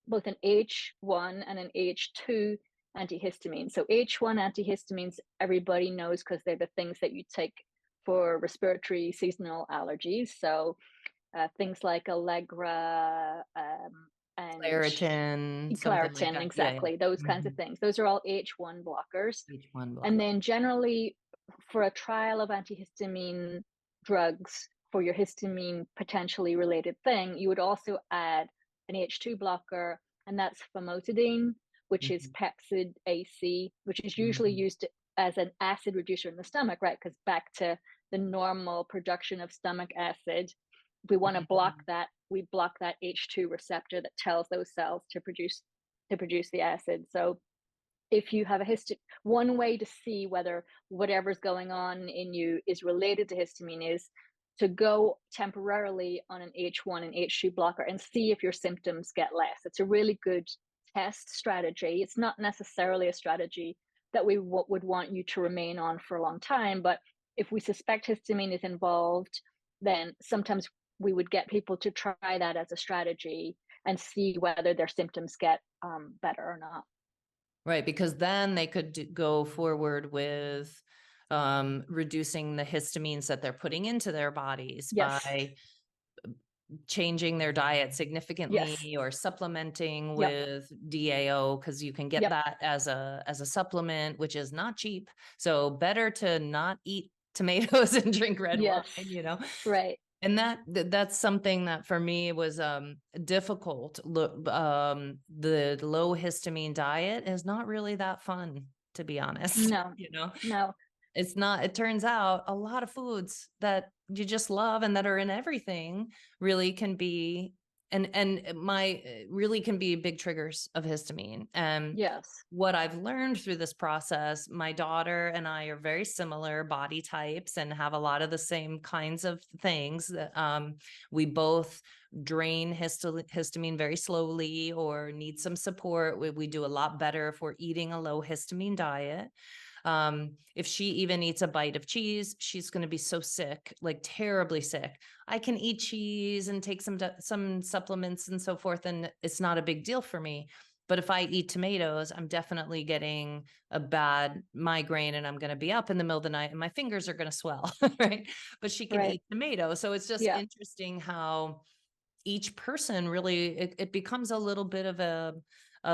both an H1 and an H2 antihistamine. So H1 antihistamines, everybody knows, because they're the things that you take for respiratory seasonal allergies. So things like Allegra and Claritin, exactly. Yeah. Those kinds of things. Those are all H1 blockers. And then generally, for a trial of antihistamine drugs for your histamine potentially related thing, you would also add an H2 blocker, and that's famotidine, which is Pepcid AC, which is usually used as an acid reducer in the stomach, right? Because back to the normal production of stomach acid, if we want to block that, we block that H2 receptor that tells those cells to produce the acid. So if you have one way to see whether whatever's going on in you is related to histamine is to go temporarily on an H1 and H2 blocker and see if your symptoms get less. It's a really good test strategy. It's not necessarily a strategy that we would want you to remain on for a long time, but if we suspect histamine is involved, then sometimes we would get people to try that as a strategy and see whether their symptoms get better or not. Right, because then they could go forward with reducing the histamines that they're putting into their bodies by changing their diet significantly or supplementing with DAO, because you can get that as a supplement, which is not cheap. So better to not eat tomatoes and drink red wine, Right. And that's something that for me was difficult. The low histamine diet is not really that fun, to be honest. No. It's not. It turns out a lot of foods that you just love and that are in everything really can be really can be big triggers of histamine. And what I've learned through this process, my daughter and I are very similar body types and have a lot of the same kinds of things that we both drain histamine very slowly or need some support. We do a lot better if we're eating a low histamine diet. If she even eats a bite of cheese, she's going to be so sick, like terribly sick. I can eat cheese and take some supplements and so forth, and it's not a big deal for me. But if I eat tomatoes, I'm definitely getting a bad migraine, and I'm going to be up in the middle of the night and my fingers are going to swell, right? But she can eat tomatoes. So it's just interesting how each person really, it becomes a little bit of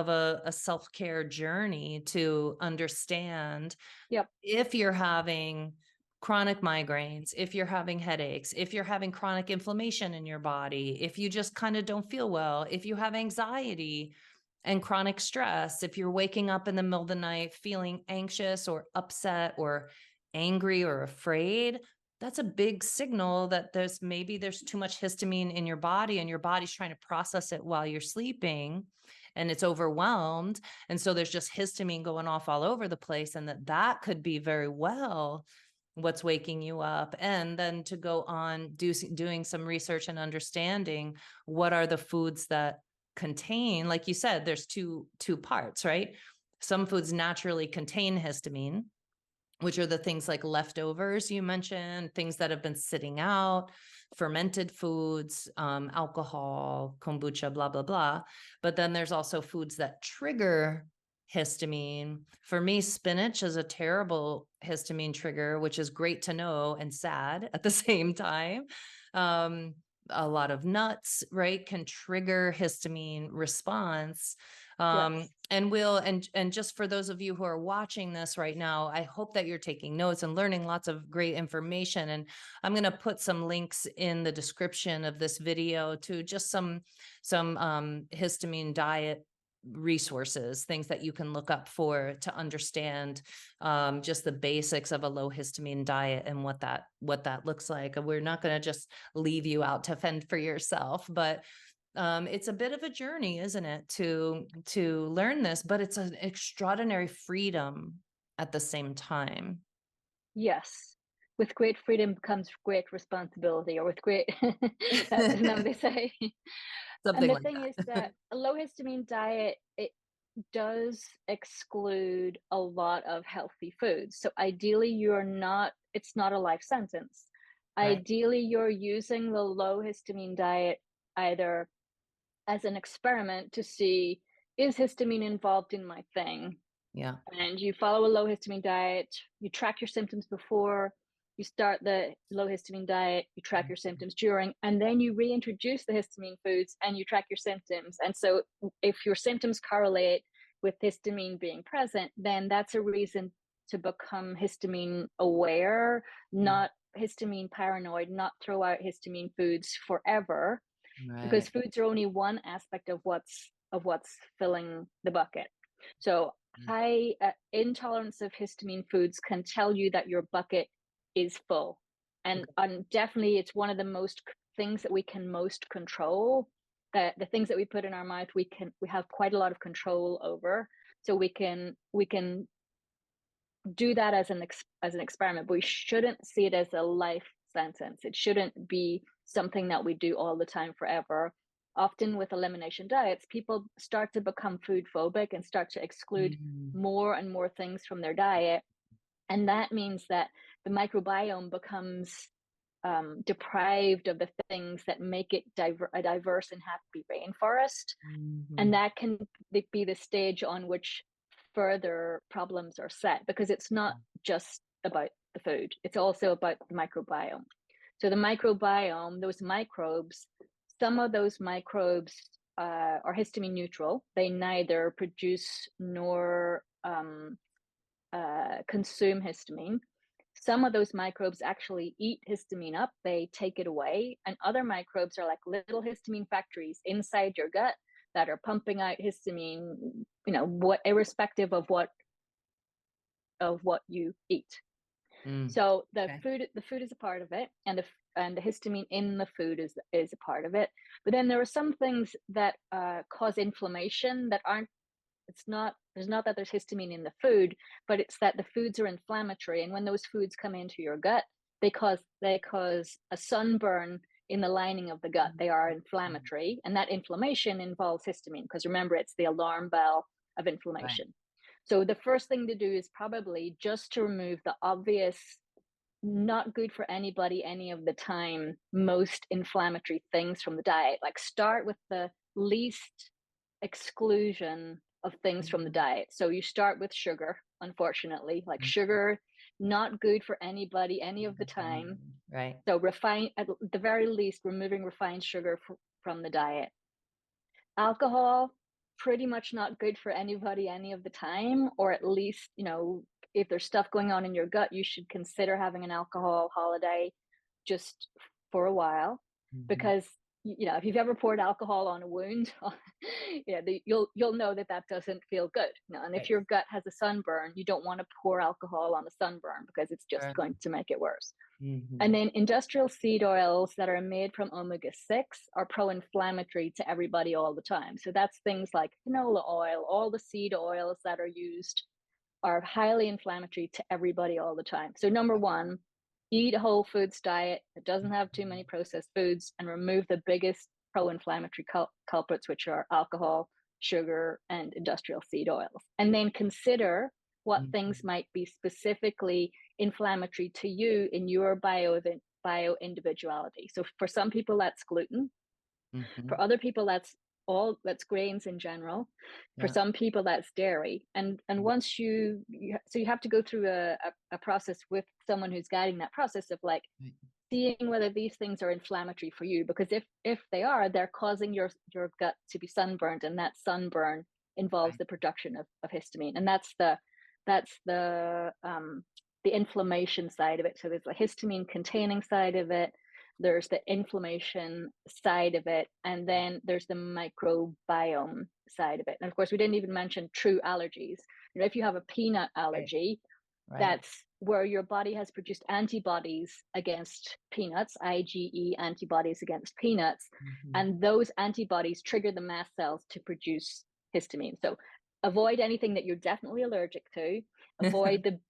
a self-care journey to understand if you're having chronic migraines, if you're having headaches, if you're having chronic inflammation in your body, if you just kind of don't feel well, if you have anxiety and chronic stress, if you're waking up in the middle of the night feeling anxious or upset or angry or afraid, that's a big signal that there's too much histamine in your body, and your body's trying to process it while you're sleeping and it's overwhelmed. And so there's just histamine going off all over the place, and that could be very well what's waking you up. And then to go on doing some research and understanding what are the foods that contain, like you said, there's two parts, right? Some foods naturally contain histamine, which are the things like leftovers you mentioned, things that have been sitting out, fermented foods, alcohol, kombucha, blah, blah, blah. But then there's also foods that trigger histamine. For me, spinach is a terrible histamine trigger, which is great to know and sad at the same time. A lot of nuts, right, can trigger histamine response. And just for those of you who are watching this right now, I hope that you're taking notes and learning lots of great information. And I'm going to put some links in the description of this video to just some histamine diet resources, things that you can look up for to understand just the basics of a low histamine diet and what that looks like. We're not going to just leave you out to fend for yourself, but it's a bit of a journey, isn't it, to learn this, but it's an extraordinary freedom at the same time. Yes. With great freedom comes great responsibility, or with great, isn't that what they say? Something And the like thing that. is that a low histamine diet, it does exclude a lot of healthy foods. So ideally, it's not a life sentence. Right. Ideally, you're using the low histamine diet either as an experiment to see, is histamine involved in my thing? Yeah. And you follow a low histamine diet, you track your symptoms before you start the low histamine diet, you track your symptoms during, and then you reintroduce the histamine foods and you track your symptoms. And so if your symptoms correlate with histamine being present, then that's a reason to become histamine aware, not histamine paranoid, not throw out histamine foods forever, because foods are only one aspect of what's filling the bucket. So high intolerance of histamine foods can tell you that your bucket is full, and definitely it's one of the most things that we can most control. That the things that we put in our mouth, we have quite a lot of control over. So we can do that as an experiment, but we shouldn't see it as a life sentence. It shouldn't be something that we do all the time forever. Often with elimination diets, people start to become food phobic and start to exclude more and more things from their diet. And that means that the microbiome becomes deprived of the things that make it a diverse and happy rainforest. And that can be the stage on which further problems are set, because it's not just about the food, it's also about the microbiome. So the microbiome, those microbes, some of those microbes are histamine neutral. They neither produce nor consume histamine. Some of those microbes actually eat histamine up, they take it away, and other microbes are like little histamine factories inside your gut that are pumping out histamine, irrespective of what you eat. So the food is a part of it, and the histamine in the food is a part of it. But then there are some things that cause inflammation that aren't. There's not that there's histamine in the food, but it's that the foods are inflammatory, and when those foods come into your gut, they cause a sunburn in the lining of the gut. They are inflammatory, and that inflammation involves histamine, because remember, it's the alarm bell of inflammation. So the first thing to do is probably just to remove the obvious, not good for anybody any of the time, most inflammatory things from the diet. Like start with the least exclusion of things from the Mhm. diet. So you start with sugar, unfortunately, like sugar, not good for anybody any of the time. Mhm. Right. So refine, at the very least, removing refined sugar from the diet. Alcohol, pretty much not good for anybody any of the time, or at least, if there's stuff going on in your gut, you should consider having an alcohol holiday just for a while, Mhm. because if you've ever poured alcohol on a wound, you'll know that that doesn't feel good. And if Right. your gut has a sunburn, you don't want to pour alcohol on a sunburn because it's just Sure. going to make it worse. And Mhm. then industrial seed oils that are made from omega-6 are pro-inflammatory to everybody all the time. So that's things like canola oil, all the seed oils that are used are highly inflammatory to everybody all the time. So number one, eat a whole foods diet that doesn't have too many Mhm. processed foods and remove the biggest pro-inflammatory culprits, which are alcohol, sugar, and industrial seed oils. And then consider what things Mhm. might be specifically inflammatory to you in your bio individuality. So for some people that's gluten, for Mhm. other people that's grains in general. For Yeah. some people that's dairy. And Mhm. once so you have to go through a process with someone who's guiding that process of like Right. seeing whether these things are inflammatory for you, because if they are, they're causing your gut to be sunburned, and that sunburn involves Right. the production of histamine, and that's the inflammation side of it. So there's the histamine containing side of it, there's the inflammation side of it, and then there's the microbiome side of it. And of course, we didn't even mention true allergies. If you have a peanut Right. allergy, Right. that's where your body has produced antibodies against peanuts, IgE antibodies against peanuts, Mhm. and those antibodies trigger the mast cells to produce histamine. So avoid anything that you're definitely allergic to. Avoid the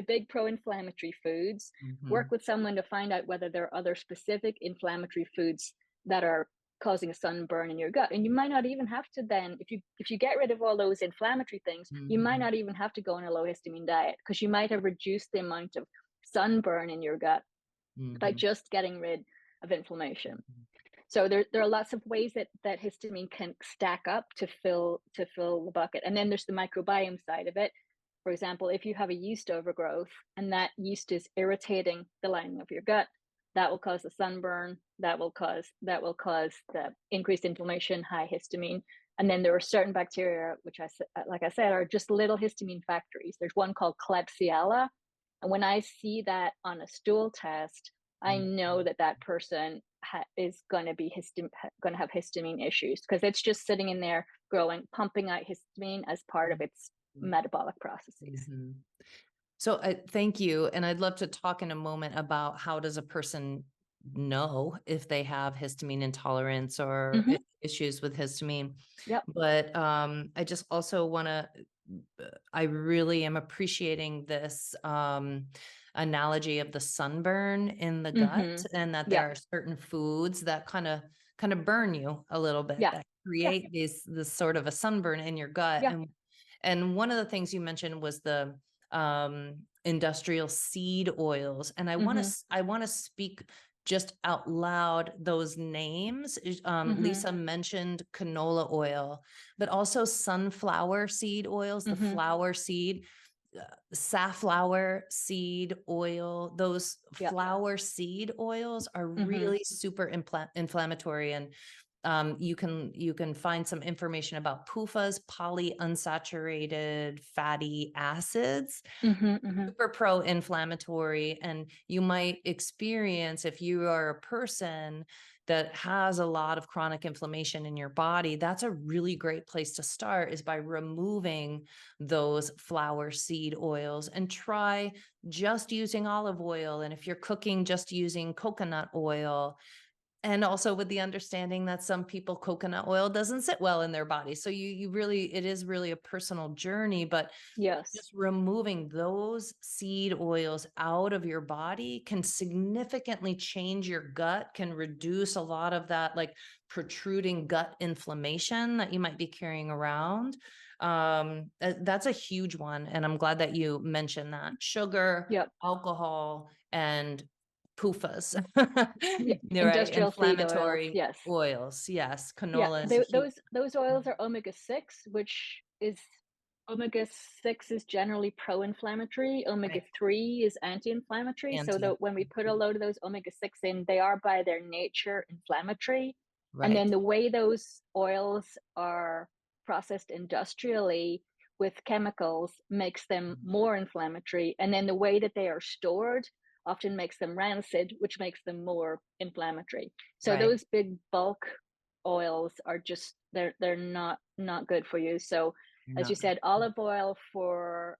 big pro-inflammatory foods. Work Mhm. with someone to find out whether there are other specific inflammatory foods that are causing a sunburn in your gut. And you might not even have to then, if you get rid of all those inflammatory things, you might Mhm. not even have to go on a low histamine diet, because you might have reduced the amount of sunburn in your gut by Mhm. just getting rid of inflammation. Mhm. So there are lots of ways that histamine can stack up to fill the bucket. And then there's the microbiome side of it. For example, if you have a yeast overgrowth and that yeast is irritating the lining of your gut, that will cause the sunburn, that will cause the increased inflammation, high histamine. And then there are certain bacteria, which like I said, are just little histamine factories. There's one called Klebsiella, and when I see that on a stool test, I know Mhm. that that person is going to be going to have histamine issues, because it's just sitting in there growing, pumping out histamine as part of its Mhm. metabolic processes. Mhm. So thank you. And I'd love to talk in a moment about how does a person know if they have histamine intolerance or Hmm. issues with histamine. Yep. But I just also want to, I really am appreciating this analogy of the sunburn in the gut, Hmm. and that there Yep. are certain foods that kind of burn you a little bit, Yeah. that Yeah. create this sort of a sunburn in your gut. Yeah. And one of the things you mentioned was the industrial seed oils. And Hmm. I want to speak just out loud those names. Hmm. Lisa mentioned canola oil, but also sunflower seed oils, the Hmm. flower seed, safflower seed oil. Those Yep. flower seed oils are Hmm. really super inflammatory. And you can find some information about PUFAs, polyunsaturated fatty acids, Hmm. Hmm. super pro-inflammatory. And you might experience, if you are a person that has a lot of chronic inflammation in your body, that's a really great place to start, is by removing those flower seed oils, and try just using olive oil. And if you're cooking, just using coconut oil. And also with the understanding that some people, coconut oil doesn't sit well in their body. So you really, it is really a personal journey, but Yes. just removing those seed oils out of your body can significantly change your gut, can reduce a lot of that like protruding gut inflammation that you might be carrying around. That's a huge one. And I'm glad that you mentioned that. Sugar, Yep. alcohol, and PUFAs, Yeah. right? Industrial seed oils. Inflammatory Yes. oils. Yes. Yeah. Canola is a huge. Those oils are omega-6, which is omega-6 is generally pro-inflammatory. Right. Omega-3 is anti-inflammatory. So Anti. that when we put a load of those omega-6 in, they are by their nature inflammatory. And Right. then the way those oils are processed industrially with chemicals makes them more inflammatory. And then the way that they are stored often makes them rancid, which makes them more inflammatory. So Right. those big bulk oils are just they're not good for you. So as No. you said, olive oil for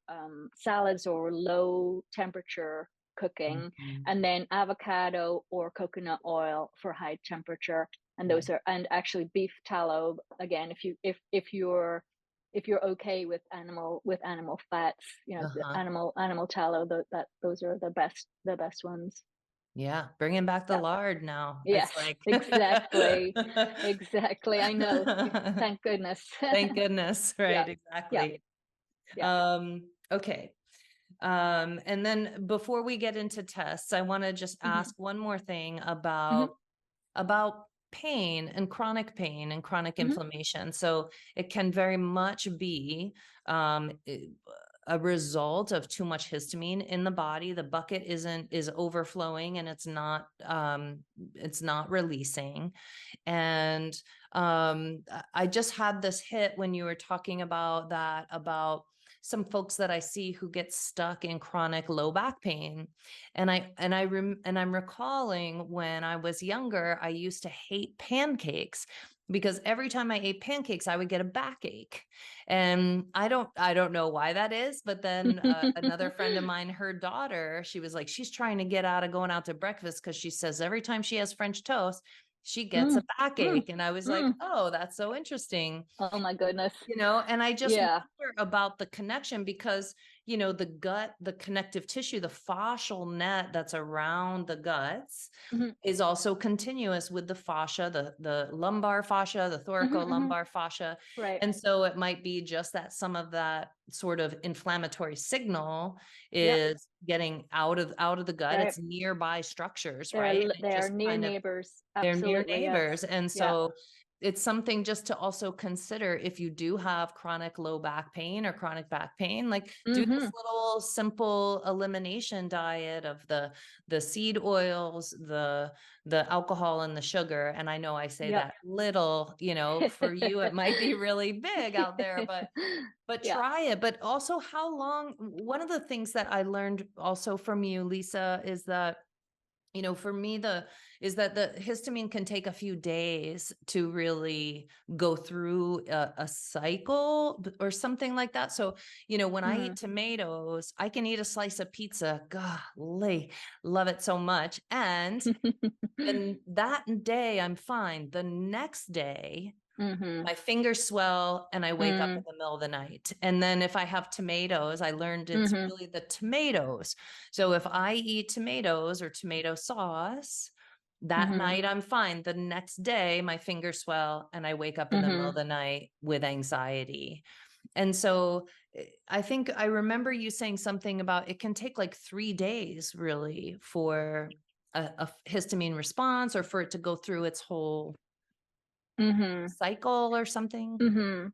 salads or low temperature cooking, Mhm. and then avocado or coconut oil for high temperature. And those Right. are, and actually beef tallow again, if you're okay with animal fats, the Uh-huh. animal tallow, those are the best ones. Yeah. Bringing back the Yeah. lard now. It's Yes, like, exactly. Exactly. I know. Thank goodness. thank goodness. Yeah. Right. Yeah. Exactly. Yeah. Okay. And then before we get into tests, I want to just Hmm. ask one more thing Hmm. about pain and chronic Hmm. inflammation. So it can very much be a result of too much histamine in the body. The bucket is overflowing and it's not releasing. And I just had this hit when you were talking about that, about some folks that I see who get stuck in chronic low back pain. And I'm recalling when I was younger, I used to hate pancakes because every time I ate pancakes, I would get a backache. And I don't know why that is, but then another friend of mine, her daughter, she was like, she's trying to get out of going out to breakfast because she says every time she has French toast, she gets a Mm, mm, backache. And I was like, mm. oh, that's so interesting. Oh my goodness. And I just Yeah. wonder about the connection because, the gut, the connective tissue, the fascial net that's around the guts Hmm. is also continuous with the fascia, the lumbar fascia, the Hmm. Hmm. thoracolumbar fascia. Right. And so it might be just that some of that sort of inflammatory signal Yep. is getting out of the gut. Right. It's nearby structures, They're right? And it they are just near kind of neighbors. they're near Absolutely. Yes. neighbors. And Yeah. so it's something just to also consider if you do have chronic low back pain or chronic back pain, like do this Hmm. little simple elimination diet of the seed oils, the alcohol and the sugar. And I know I say Yep. that little, for you, it might be really big out there, but Yeah. try it. But also how long, one of the things that I learned also from you, Lisa, is that for me, the histamine can take a few days to really go through a cycle or something like that. So, when I eat Mm. tomatoes, I can eat a slice of pizza. Golly, love it so much. And then that day I'm fine. The next day, Hmm. my fingers swell and I wake up in Mm. the middle of the night. And then if I have tomatoes, I learned it's Hmm. really the tomatoes. So if I eat tomatoes or tomato sauce, that Hmm. night I'm fine. The next day, my fingers swell and I wake up in the middle of Hmm. the night with anxiety. And so I think I remember you saying something about it can take like 3 days really for a histamine response or for it to go through its whole Hmm. cycle or something. Hmm.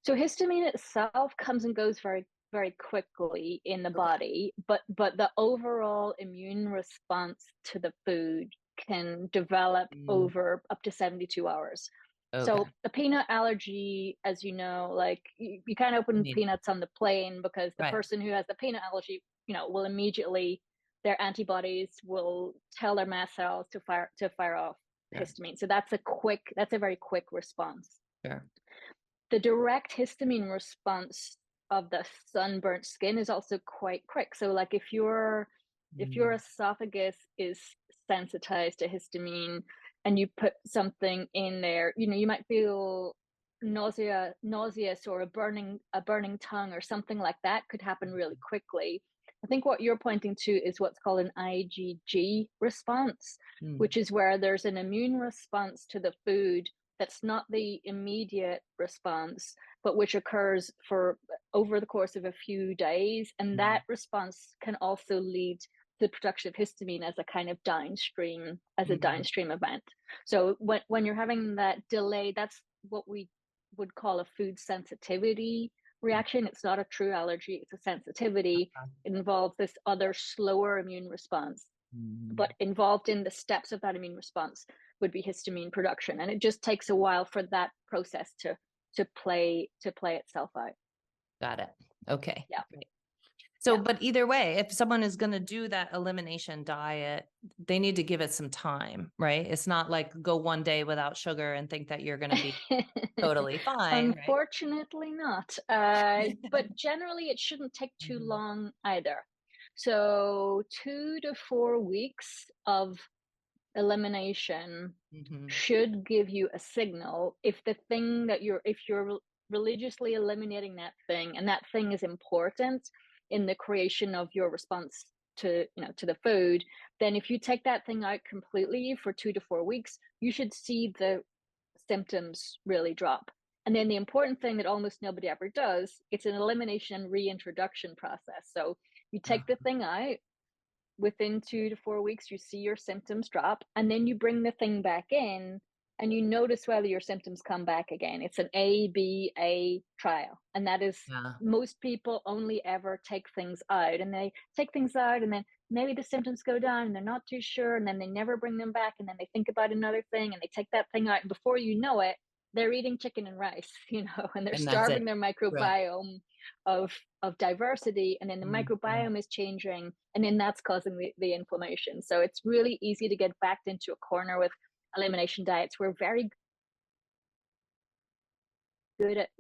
So histamine itself comes and goes very, very quickly in the Okay. body, but the overall immune response to the food can develop Mm, over up to 72 hours. okay. So a peanut allergy, as you know, like you can't open Neat. peanuts on the plane because the Right. person who has the peanut allergy, will immediately their antibodies will tell their mast cells to fire off Sure. histamine. So that's a very quick response. Sure. The direct histamine response of the sunburnt skin is also quite quick. So like if your Mm, esophagus is sensitized to histamine and you put something in there, you might feel nauseous, or a burning tongue or something like that could happen really quickly. I think what you're pointing to is what's called an IgG response, mm, which is where there's an immune response to the food that's not the immediate response, but which occurs for over the course of a few days. And that response can also lead to the production of histamine as a kind of downstream, event. So when you're having that delay, that's what we would call a food sensitivity reaction. It's not a true allergy, it's a sensitivity. It involves this other slower immune response, but involved in the steps of that immune response would be histamine production. And it just takes a while for that process to play itself out. Got it. Okay. Yeah. Great. So, Yeah. but either way, if someone is going to do that elimination diet, they need to give it some time, right? It's not like go one day without sugar and think that you're going to be totally fine, right? Unfortunately not. But generally it shouldn't take too long either. So 2 to 4 weeks of elimination should give you a signal if the thing that if you're religiously eliminating that thing, and that thing is important in the creation of your response to the food, then if you take that thing out completely for 2 to 4 weeks, you should see the symptoms really drop. And then the important thing that almost nobody ever does, it's an elimination reintroduction process. So you take the thing out, within 2 to 4 weeks, you see your symptoms drop, and then you bring the thing back in and you notice whether your symptoms come back again. It's an A-B-A trial. And that is, most people only ever take things out, and they take things out and then maybe the symptoms go down and they're not too sure, and then they never bring them back, and then they think about another thing and they take that thing out, and before you know it, they're eating chicken and rice, and they're starving their microbiome of diversity, and then the microbiome is changing, and then that's causing the inflammation. So it's really easy to get backed into a corner with elimination diets. We're very good at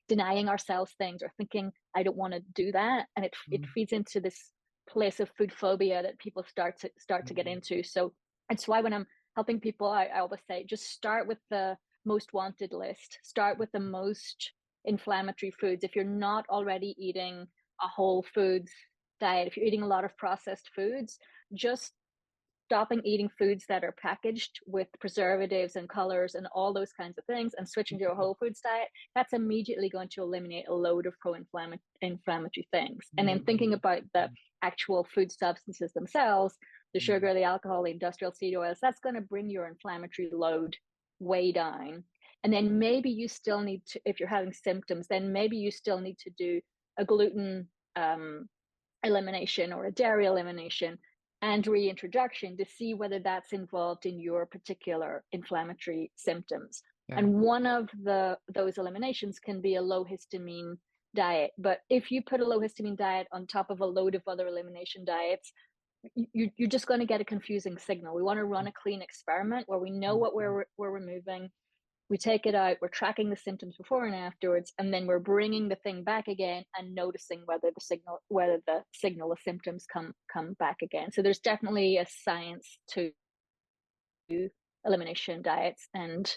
denying ourselves things or thinking, I don't want to do that, and it feeds into this place of food phobia that people start to get into. So it's why when I'm helping people, I always say, just start with the most wanted list. Start with the most inflammatory foods. If you're not already eating a whole foods diet, if you're eating a lot of processed foods, just stopping eating foods that are packaged with preservatives and colors and all those kinds of things and switching to a whole foods diet, that's immediately going to eliminate a load of pro-inflammatory things. And then thinking about the actual food substances themselves, the sugar, the alcohol, the industrial seed oils, that's going to bring your inflammatory load way down. And then maybe you still need to, if you're having symptoms, then maybe you still need to do a gluten elimination or a dairy elimination and reintroduction to see whether that's involved in your particular inflammatory symptoms. And one of those eliminations can be a low histamine diet. But if you put a low histamine diet on top of a load of other elimination diets, you're just going to get a confusing signal. We want to run a clean experiment where we know what we're removing, we take it out, we're tracking the symptoms before and afterwards, and then we're bringing the thing back again and noticing whether the signal of symptoms come back again. So there's definitely a science to elimination diets, and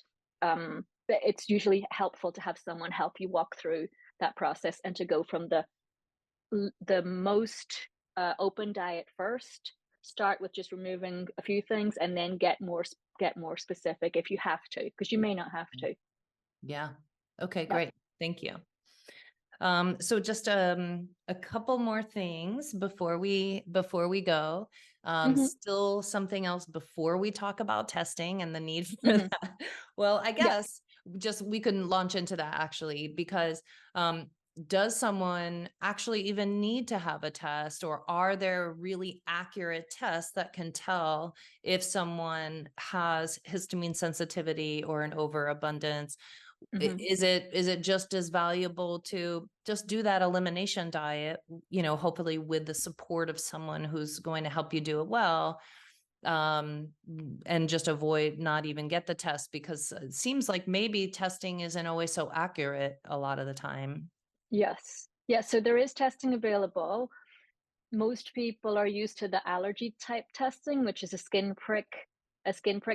it's usually helpful to have someone help you walk through that process and to go from the most open diet first, start with just removing a few things, and then get more specific if you have to, because you may not have to. Yeah. Okay, great. Thank you. So just a couple more things before we go. Still something else before we talk about testing and the need for that. Well, I guess just we can launch into that actually, because does someone actually even need to have a test, or are there really accurate tests that can tell if someone has histamine sensitivity or an overabundance? Is it just as valuable to just do that elimination diet, hopefully with the support of someone who's going to help you do it well, and just avoid, not even get the test, because it seems like maybe testing isn't always so accurate a lot of the time. Yes. So there is testing available. Most people are used to the allergy type testing, which is a skin prick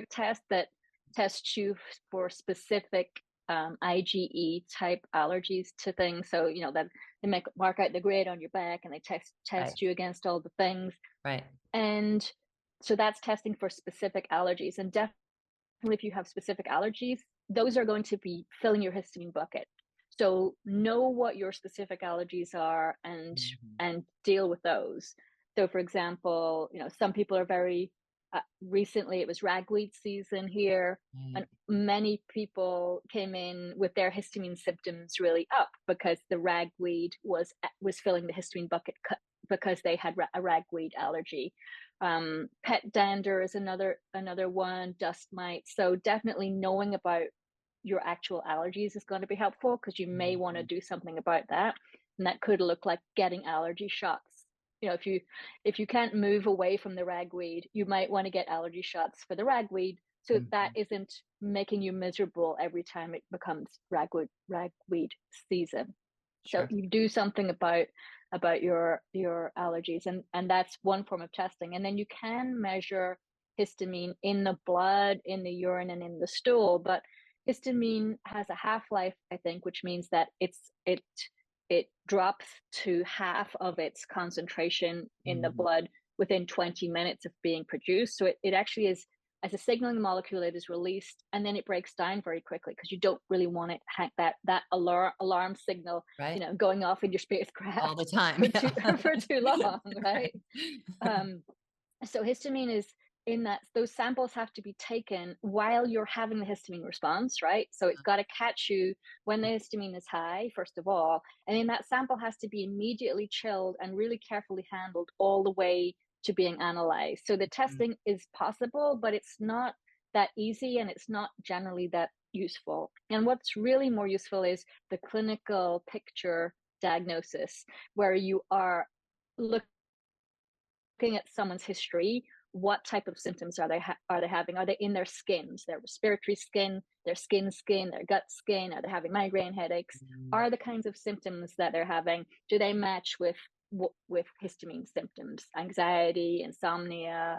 test that tests you for specific IgE type allergies to things. So, that they mark out the grade on your back, and they test you against all the things. Right. And so that's testing for specific allergies. And definitely if you have specific allergies, those are going to be filling your histamine bucket. So know what your specific allergies are and deal with those. So for example, some people are very recently it was ragweed season here, and Right. many people came in with their histamine symptoms really up because the ragweed was filling the histamine bucket because they had a ragweed allergy. Pet dander is another one, dust mites. So definitely knowing about your actual allergies is going to be helpful, because you may want to Mhm. do something about that, and that could look like getting allergy shots. If you can't move away from the ragweed, you might want to get allergy shots for the ragweed, so that Mhm. isn't making you miserable every time it becomes ragweed season. So Sure. you do something about your allergies, and that's one form of testing. And then you can measure histamine in the blood, in the urine, and in the stool. But histamine has a half-life, I think, which means that it drops to half of its concentration in the Mhm. blood within 20 minutes of being produced. So it actually is, as a signaling molecule, it is released, and then it breaks down very quickly, because you don't really want it that alarm signal, Right. going off in your All the spacecraft time. for too Yeah. for too long, right? Right. Um, so histamine is in that, those samples have to be taken while you're having the histamine response, right? So it's got to catch you when the histamine is high, first of all, and then that sample has to be immediately chilled and really carefully handled all the way to being analyzed. So the Mhm. testing is possible, but it's not that easy, and it's not generally that useful. And what's really more useful is the clinical picture diagnosis, where you are looking at someone's history. What type of symptoms are they having? Are they in their skins, their respiratory skin, their skin, their gut skin? Are they having migraine headaches? Mhm. Are the kinds of symptoms that they're having, do they match with histamine symptoms? Anxiety, insomnia,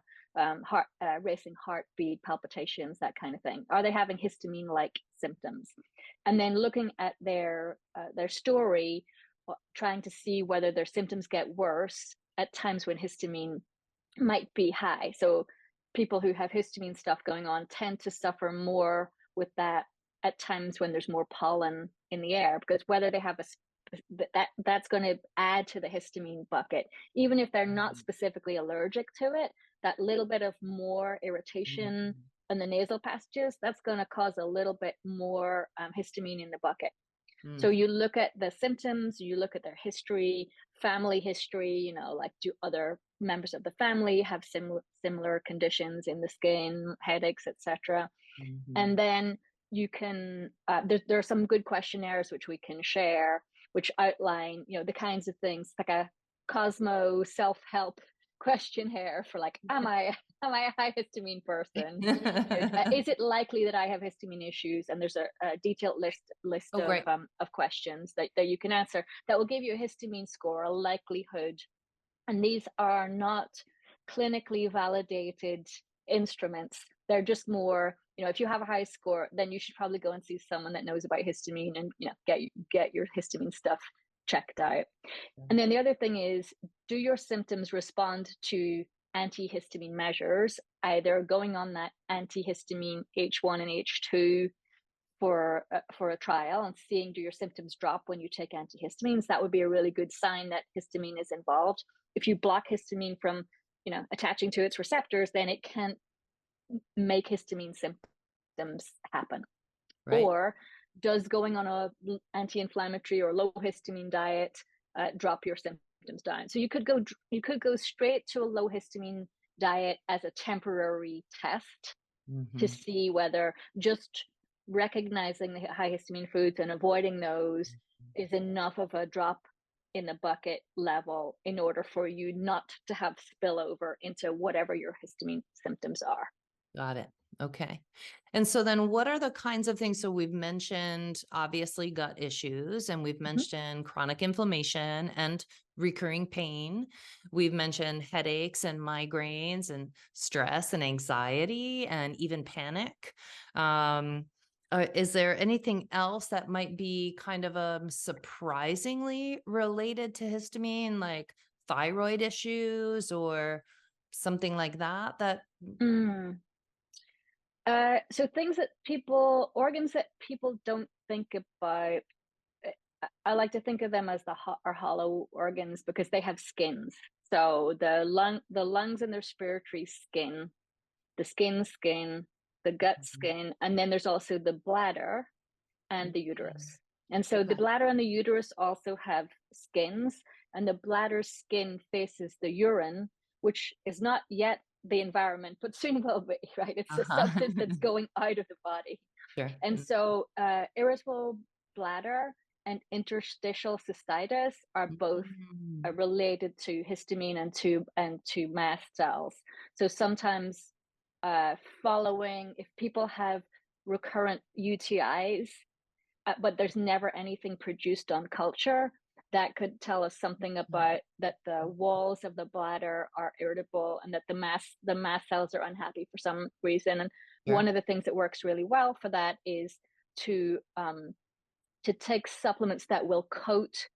racing heartbeat, palpitations, that kind of thing. Are they having histamine-like symptoms? And then looking at their story, trying to see whether their symptoms get worse at times when histamine might be high. So people who have histamine stuff going on tend to suffer more with that at times when there's more pollen in the air, because whether they have that's going to add to the histamine bucket, even if they're not Mhm. specifically allergic to it. That little bit of more irritation Mhm. in the nasal passages, that's going to cause a little bit more histamine in the bucket. So Mhm. you look at the symptoms, you look at their history, family history, like, do other members of the family have similar conditions in the skin, headaches, etc. Mhm. And then you can, there are some good questionnaires which we can share, which outline, the kinds of things, like a Cosmo self-help questionnaire for, like, am I a high histamine person? Is it likely that I have histamine issues? And there's a detailed list Oh, great. of questions that you can answer that will give you a histamine score, a likelihood. And these are not clinically validated instruments. They're just more, if you have a high score, then you should probably go and see someone that knows about histamine, and get your histamine stuff checked out. And then the other thing is, do your symptoms respond to antihistamine measures, either going on that antihistamine H1 and H2 for a trial and seeing, do your symptoms drop when you take antihistamines? That would be a really good sign that histamine is involved. If you block histamine from attaching to its receptors, then it can't make histamine symptoms happen. Right. Or does going on a anti-inflammatory or low histamine diet drop your symptoms down? So you could go straight to a low histamine diet as a temporary test to Mhm. see whether just recognizing the high histamine foods and avoiding those is enough of a drop in the bucket level in order for you not to have spillover into whatever your histamine symptoms are. Got it. Okay. And so then what are the kinds of things? So we've mentioned obviously gut issues, and we've Mhm. mentioned chronic inflammation and recurring pain. We've mentioned headaches and migraines and stress and anxiety and even panic. Um, is there anything else that might be kind of surprisingly related to histamine, like thyroid issues or something like that? Mm. So organs that people don't think about. I like to think of them as our hollow organs because they have skins. So the lungs and their respiratory skin, the skin, the gut skin, and then there's also the bladder and the uterus. And so the bladder and the uterus also have skins, and the bladder skin faces the urine, which is not yet the environment, but soon will be, right? It's a substance that's going out of the body. Sure. And so irritable bladder and interstitial cystitis are both related to histamine and to mast cells. So sometimes following, if people have recurrent UTIs, but there's never anything produced on culture, that could tell us something about that the walls of the bladder are irritable and that the mast cells are unhappy for some reason. And one of the things that works really well for that is to take supplements that will coat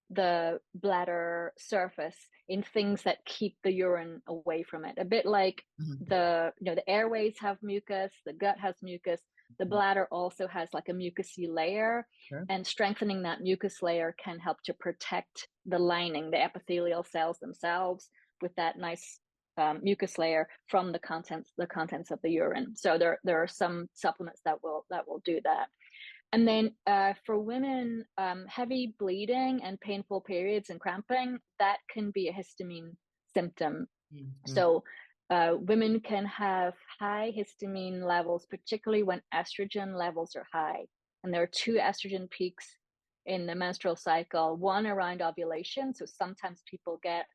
the bladder surface in things that keep the urine away from it. A bit like the airways have mucus, the gut has mucus, the bladder also has like a mucousy layer, and strengthening that mucus layer can help to protect the lining, the epithelial cells themselves, with that nice mucus layer from the contents of the urine. So there are some supplements that will do that. And then for women, heavy bleeding and painful periods and cramping, that can be a histamine symptom. So women can have high histamine levels, particularly when estrogen levels are high. And there are two estrogen peaks in the menstrual cycle, one around ovulation. So sometimes people get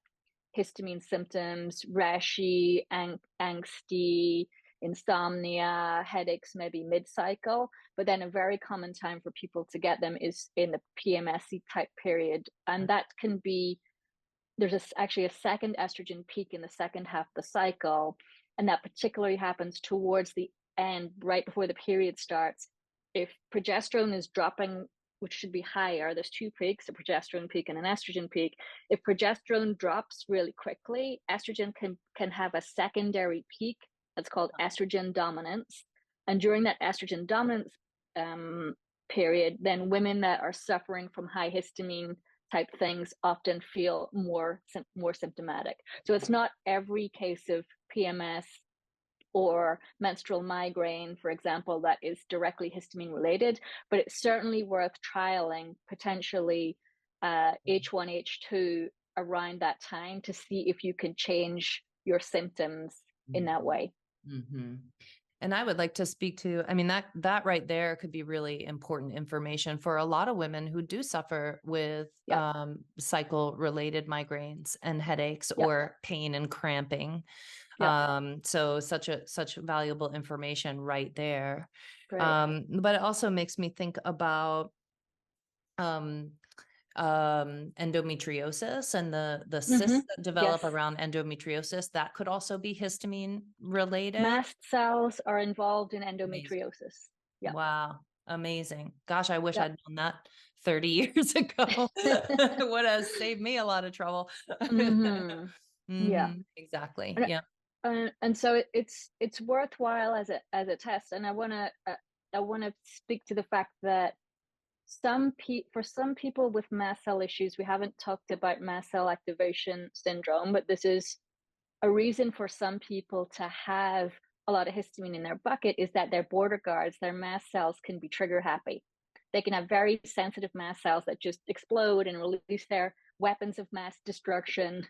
histamine symptoms, rashy, angsty, insomnia, headaches, maybe mid-cycle. But then a very common time for people to get them is in the PMSy type period. And that can be, there's actually a second estrogen peak in the second half of the cycle. And that particularly happens towards the end, right before the period starts. If progesterone is dropping, which should be higher, there's two peaks, a progesterone peak and an estrogen peak. If progesterone drops really quickly, estrogen can have a secondary peak that's called estrogen dominance. And during that estrogen dominance period, then women that are suffering from high histamine type things often feel more symptomatic. So it's not every case of PMS or menstrual migraine, for example, that is directly histamine related, but it's certainly worth trialing potentially H1, H2 around that time to see if you can change your symptoms in that way. And I would like to speak to, I mean, that right there could be really important information for a lot of women who do suffer with cycle related migraines and headaches or pain and cramping. So such valuable information right there. But it also makes me think about endometriosis and the cysts that develop around endometriosis. That could also be histamine related. Mast cells are involved in endometriosis. Wow. Amazing. Gosh, I wish I'd known that 30 years ago. It would have saved me a lot of trouble. Yeah, exactly. And, yeah. And so it's worthwhile as a test. And I want to speak to the fact that for some people with mast cell issues, we haven't talked about mast cell activation syndrome, but this is a reason for some people to have a lot of histamine in their bucket, is that their border guards, their mast cells, can be trigger happy. They can have very sensitive mast cells that just explode and release their weapons of mass destruction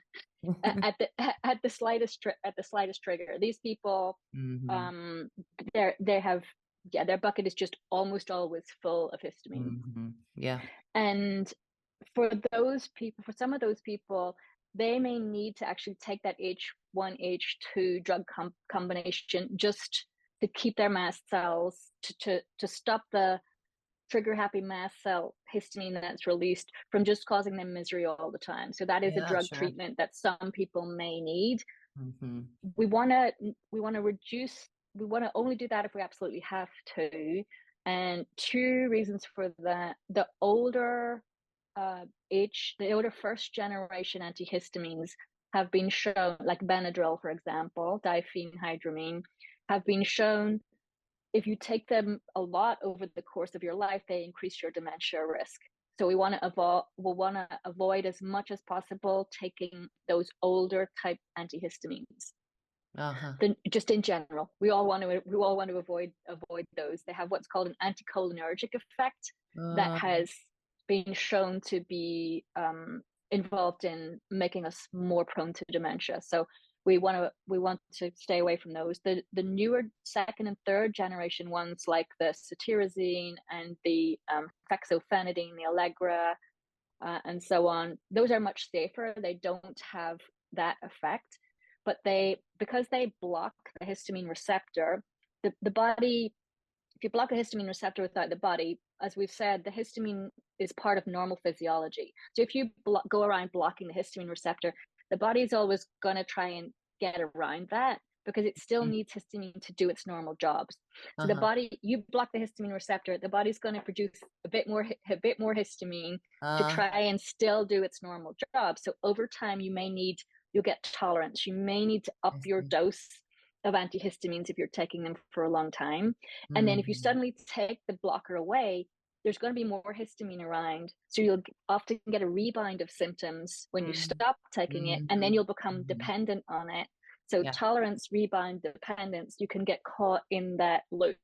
at the slightest trigger. These people, they have their bucket is just almost always full of histamine. And for some of those people, they may need to actually take that H1, H2 drug combination just to keep their mast cells, to stop the trigger happy mast cell histamine that's released from just causing them misery all the time. So that is a drug treatment that some people may need. We want to only do that if we absolutely have to. And two reasons for that: the older first generation antihistamines have been shown, like Benadryl, for example, diphenhydramine, have been shown, if you take them a lot over the course of your life, they increase your dementia risk. So we want to avoid as much as possible taking those older type antihistamines. Then just in general, we all want to avoid those. They have what's called an anticholinergic effect that has been shown to be involved in making us more prone to dementia. So we want to stay away from those. The newer second and third generation ones, like the cetirizine and the fexofenadine, the Allegra, and so on, those are much safer. They don't have that effect, but because they block the histamine receptor, the body, if you block a histamine receptor without the body, as we've said, the histamine is part of normal physiology. So if you go around blocking the histamine receptor, the body is always going to try and get around that because it still needs histamine to do its normal jobs. So the body, you block the histamine receptor, the body's going to produce a bit more histamine to try and still do its normal job. So over time, you'll get tolerance. You may need to up your dose of antihistamines if you're taking them for a long time. And then if you suddenly take the blocker away, there's going to be more histamine around. So you'll often get a rebound of symptoms when you stop taking it, and then you'll become dependent on it. So tolerance, rebound, dependence, you can get caught in that loop.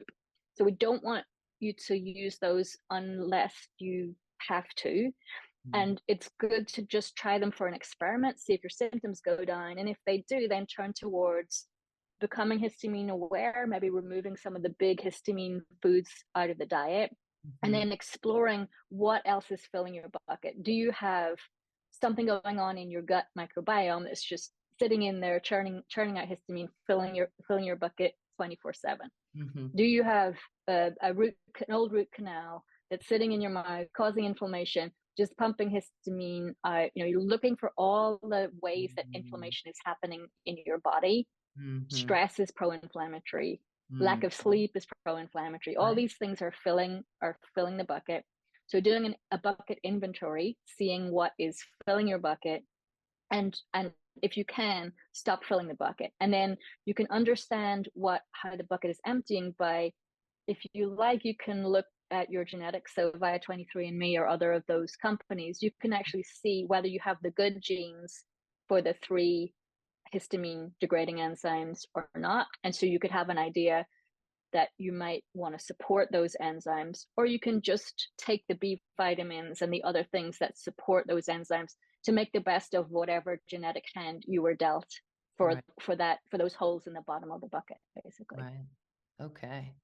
So we don't want you to use those unless you have to. And it's good to just try them for an experiment, see if your symptoms go down. And if they do, then turn towards becoming histamine aware, maybe removing some of the big histamine foods out of the diet, and then exploring what else is filling your bucket. Do you have something going on in your gut microbiome that's just sitting in there, churning out histamine, filling your bucket 24/7? Do you have an old root canal that's sitting in your mouth, causing inflammation, just pumping histamine out? You're looking for all the ways that inflammation is happening in your body. Stress is pro-inflammatory. Lack of sleep is pro-inflammatory. All these things are filling the bucket. So doing a bucket inventory, seeing what is filling your bucket, and if you can, stop filling the bucket. And then you can understand how the bucket is emptying by, if you like, you can look at your genetics. So via 23andMe or other of those companies, you can actually see whether you have the good genes for the 3 histamine degrading enzymes or not. And so you could have an idea that you might want to support those enzymes, or you can just take the B vitamins and the other things that support those enzymes to make the best of whatever genetic hand you were dealt for those holes in the bottom of the bucket, basically. Right. Okay.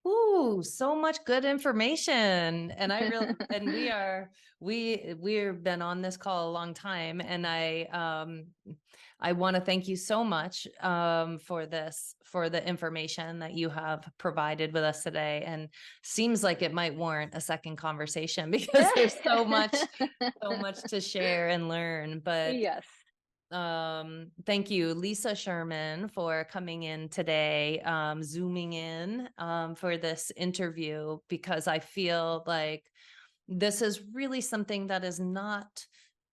Ooh, so much good information. And I really, and we've been on this call a long time, and I want to thank you so much for the information that you have provided with us today. And seems like it might warrant a second conversation because there's so much to share and learn. But yes. Thank you, Lisa Sherman, for coming in today, zooming in for this interview, because I feel like this is really something that is not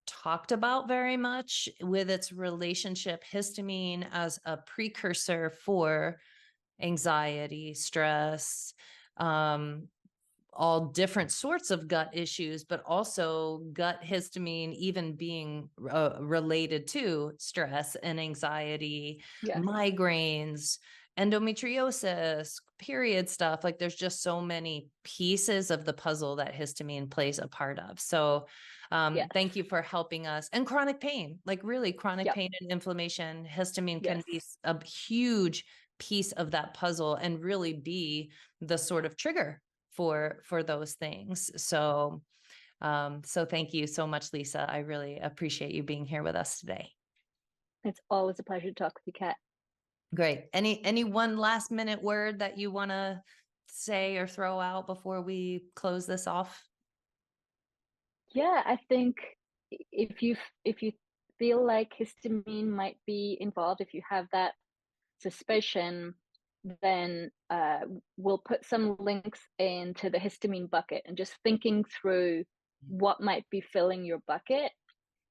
talked about very much, with its relationship, histamine as a precursor for anxiety, stress, all different sorts of gut issues, but also gut histamine even being related to stress and anxiety, migraines, endometriosis, period stuff. Like, there's just so many pieces of the puzzle that histamine plays a part of. So thank you for helping us. And chronic pain, like really chronic pain and inflammation, histamine can be a huge piece of that puzzle and really be the sort of trigger for those things. So thank you so much, Lisa. I really appreciate you being here with us today. It's always a pleasure to talk with you, Kat. Great. Any one last minute word that you want to say or throw out before we close this off? Yeah, I think if you feel like histamine might be involved, if you have that suspicion, then we'll put some links into the histamine bucket, and just thinking through what might be filling your bucket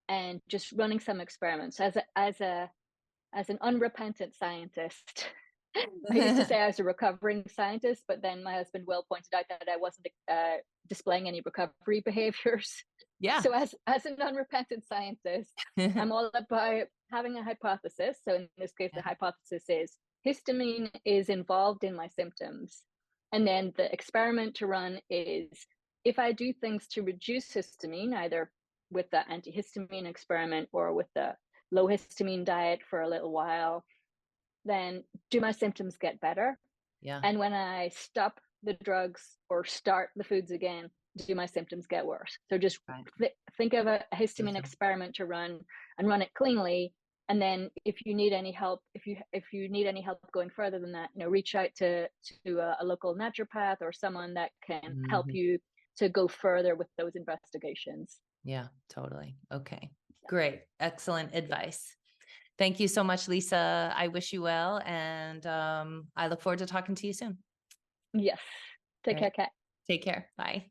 and just running some experiments as an unrepentant scientist. I used to say I was a recovering scientist, but then my husband Will pointed out that I wasn't displaying any recovery behaviors. Yeah. So as an unrepentant scientist, I'm all about having a hypothesis. So in this case, the hypothesis is histamine is involved in my symptoms. And then the experiment to run is, if I do things to reduce histamine, either with the antihistamine experiment or with the low histamine diet for a little while, then do my symptoms get better? Yeah. And when I stop the drugs or start the foods again, do my symptoms get worse? So just think of a histamine experiment to run, and run it cleanly. And then if you need any help, if you need any help going further than that, reach out to a local naturopath or someone that can help you to go further with those investigations. Yeah, totally. Okay, great. Excellent advice. Thank you so much, Lisa. I wish you well. And I look forward to talking to you soon. Yes. Take care, Kat. Take care. Bye.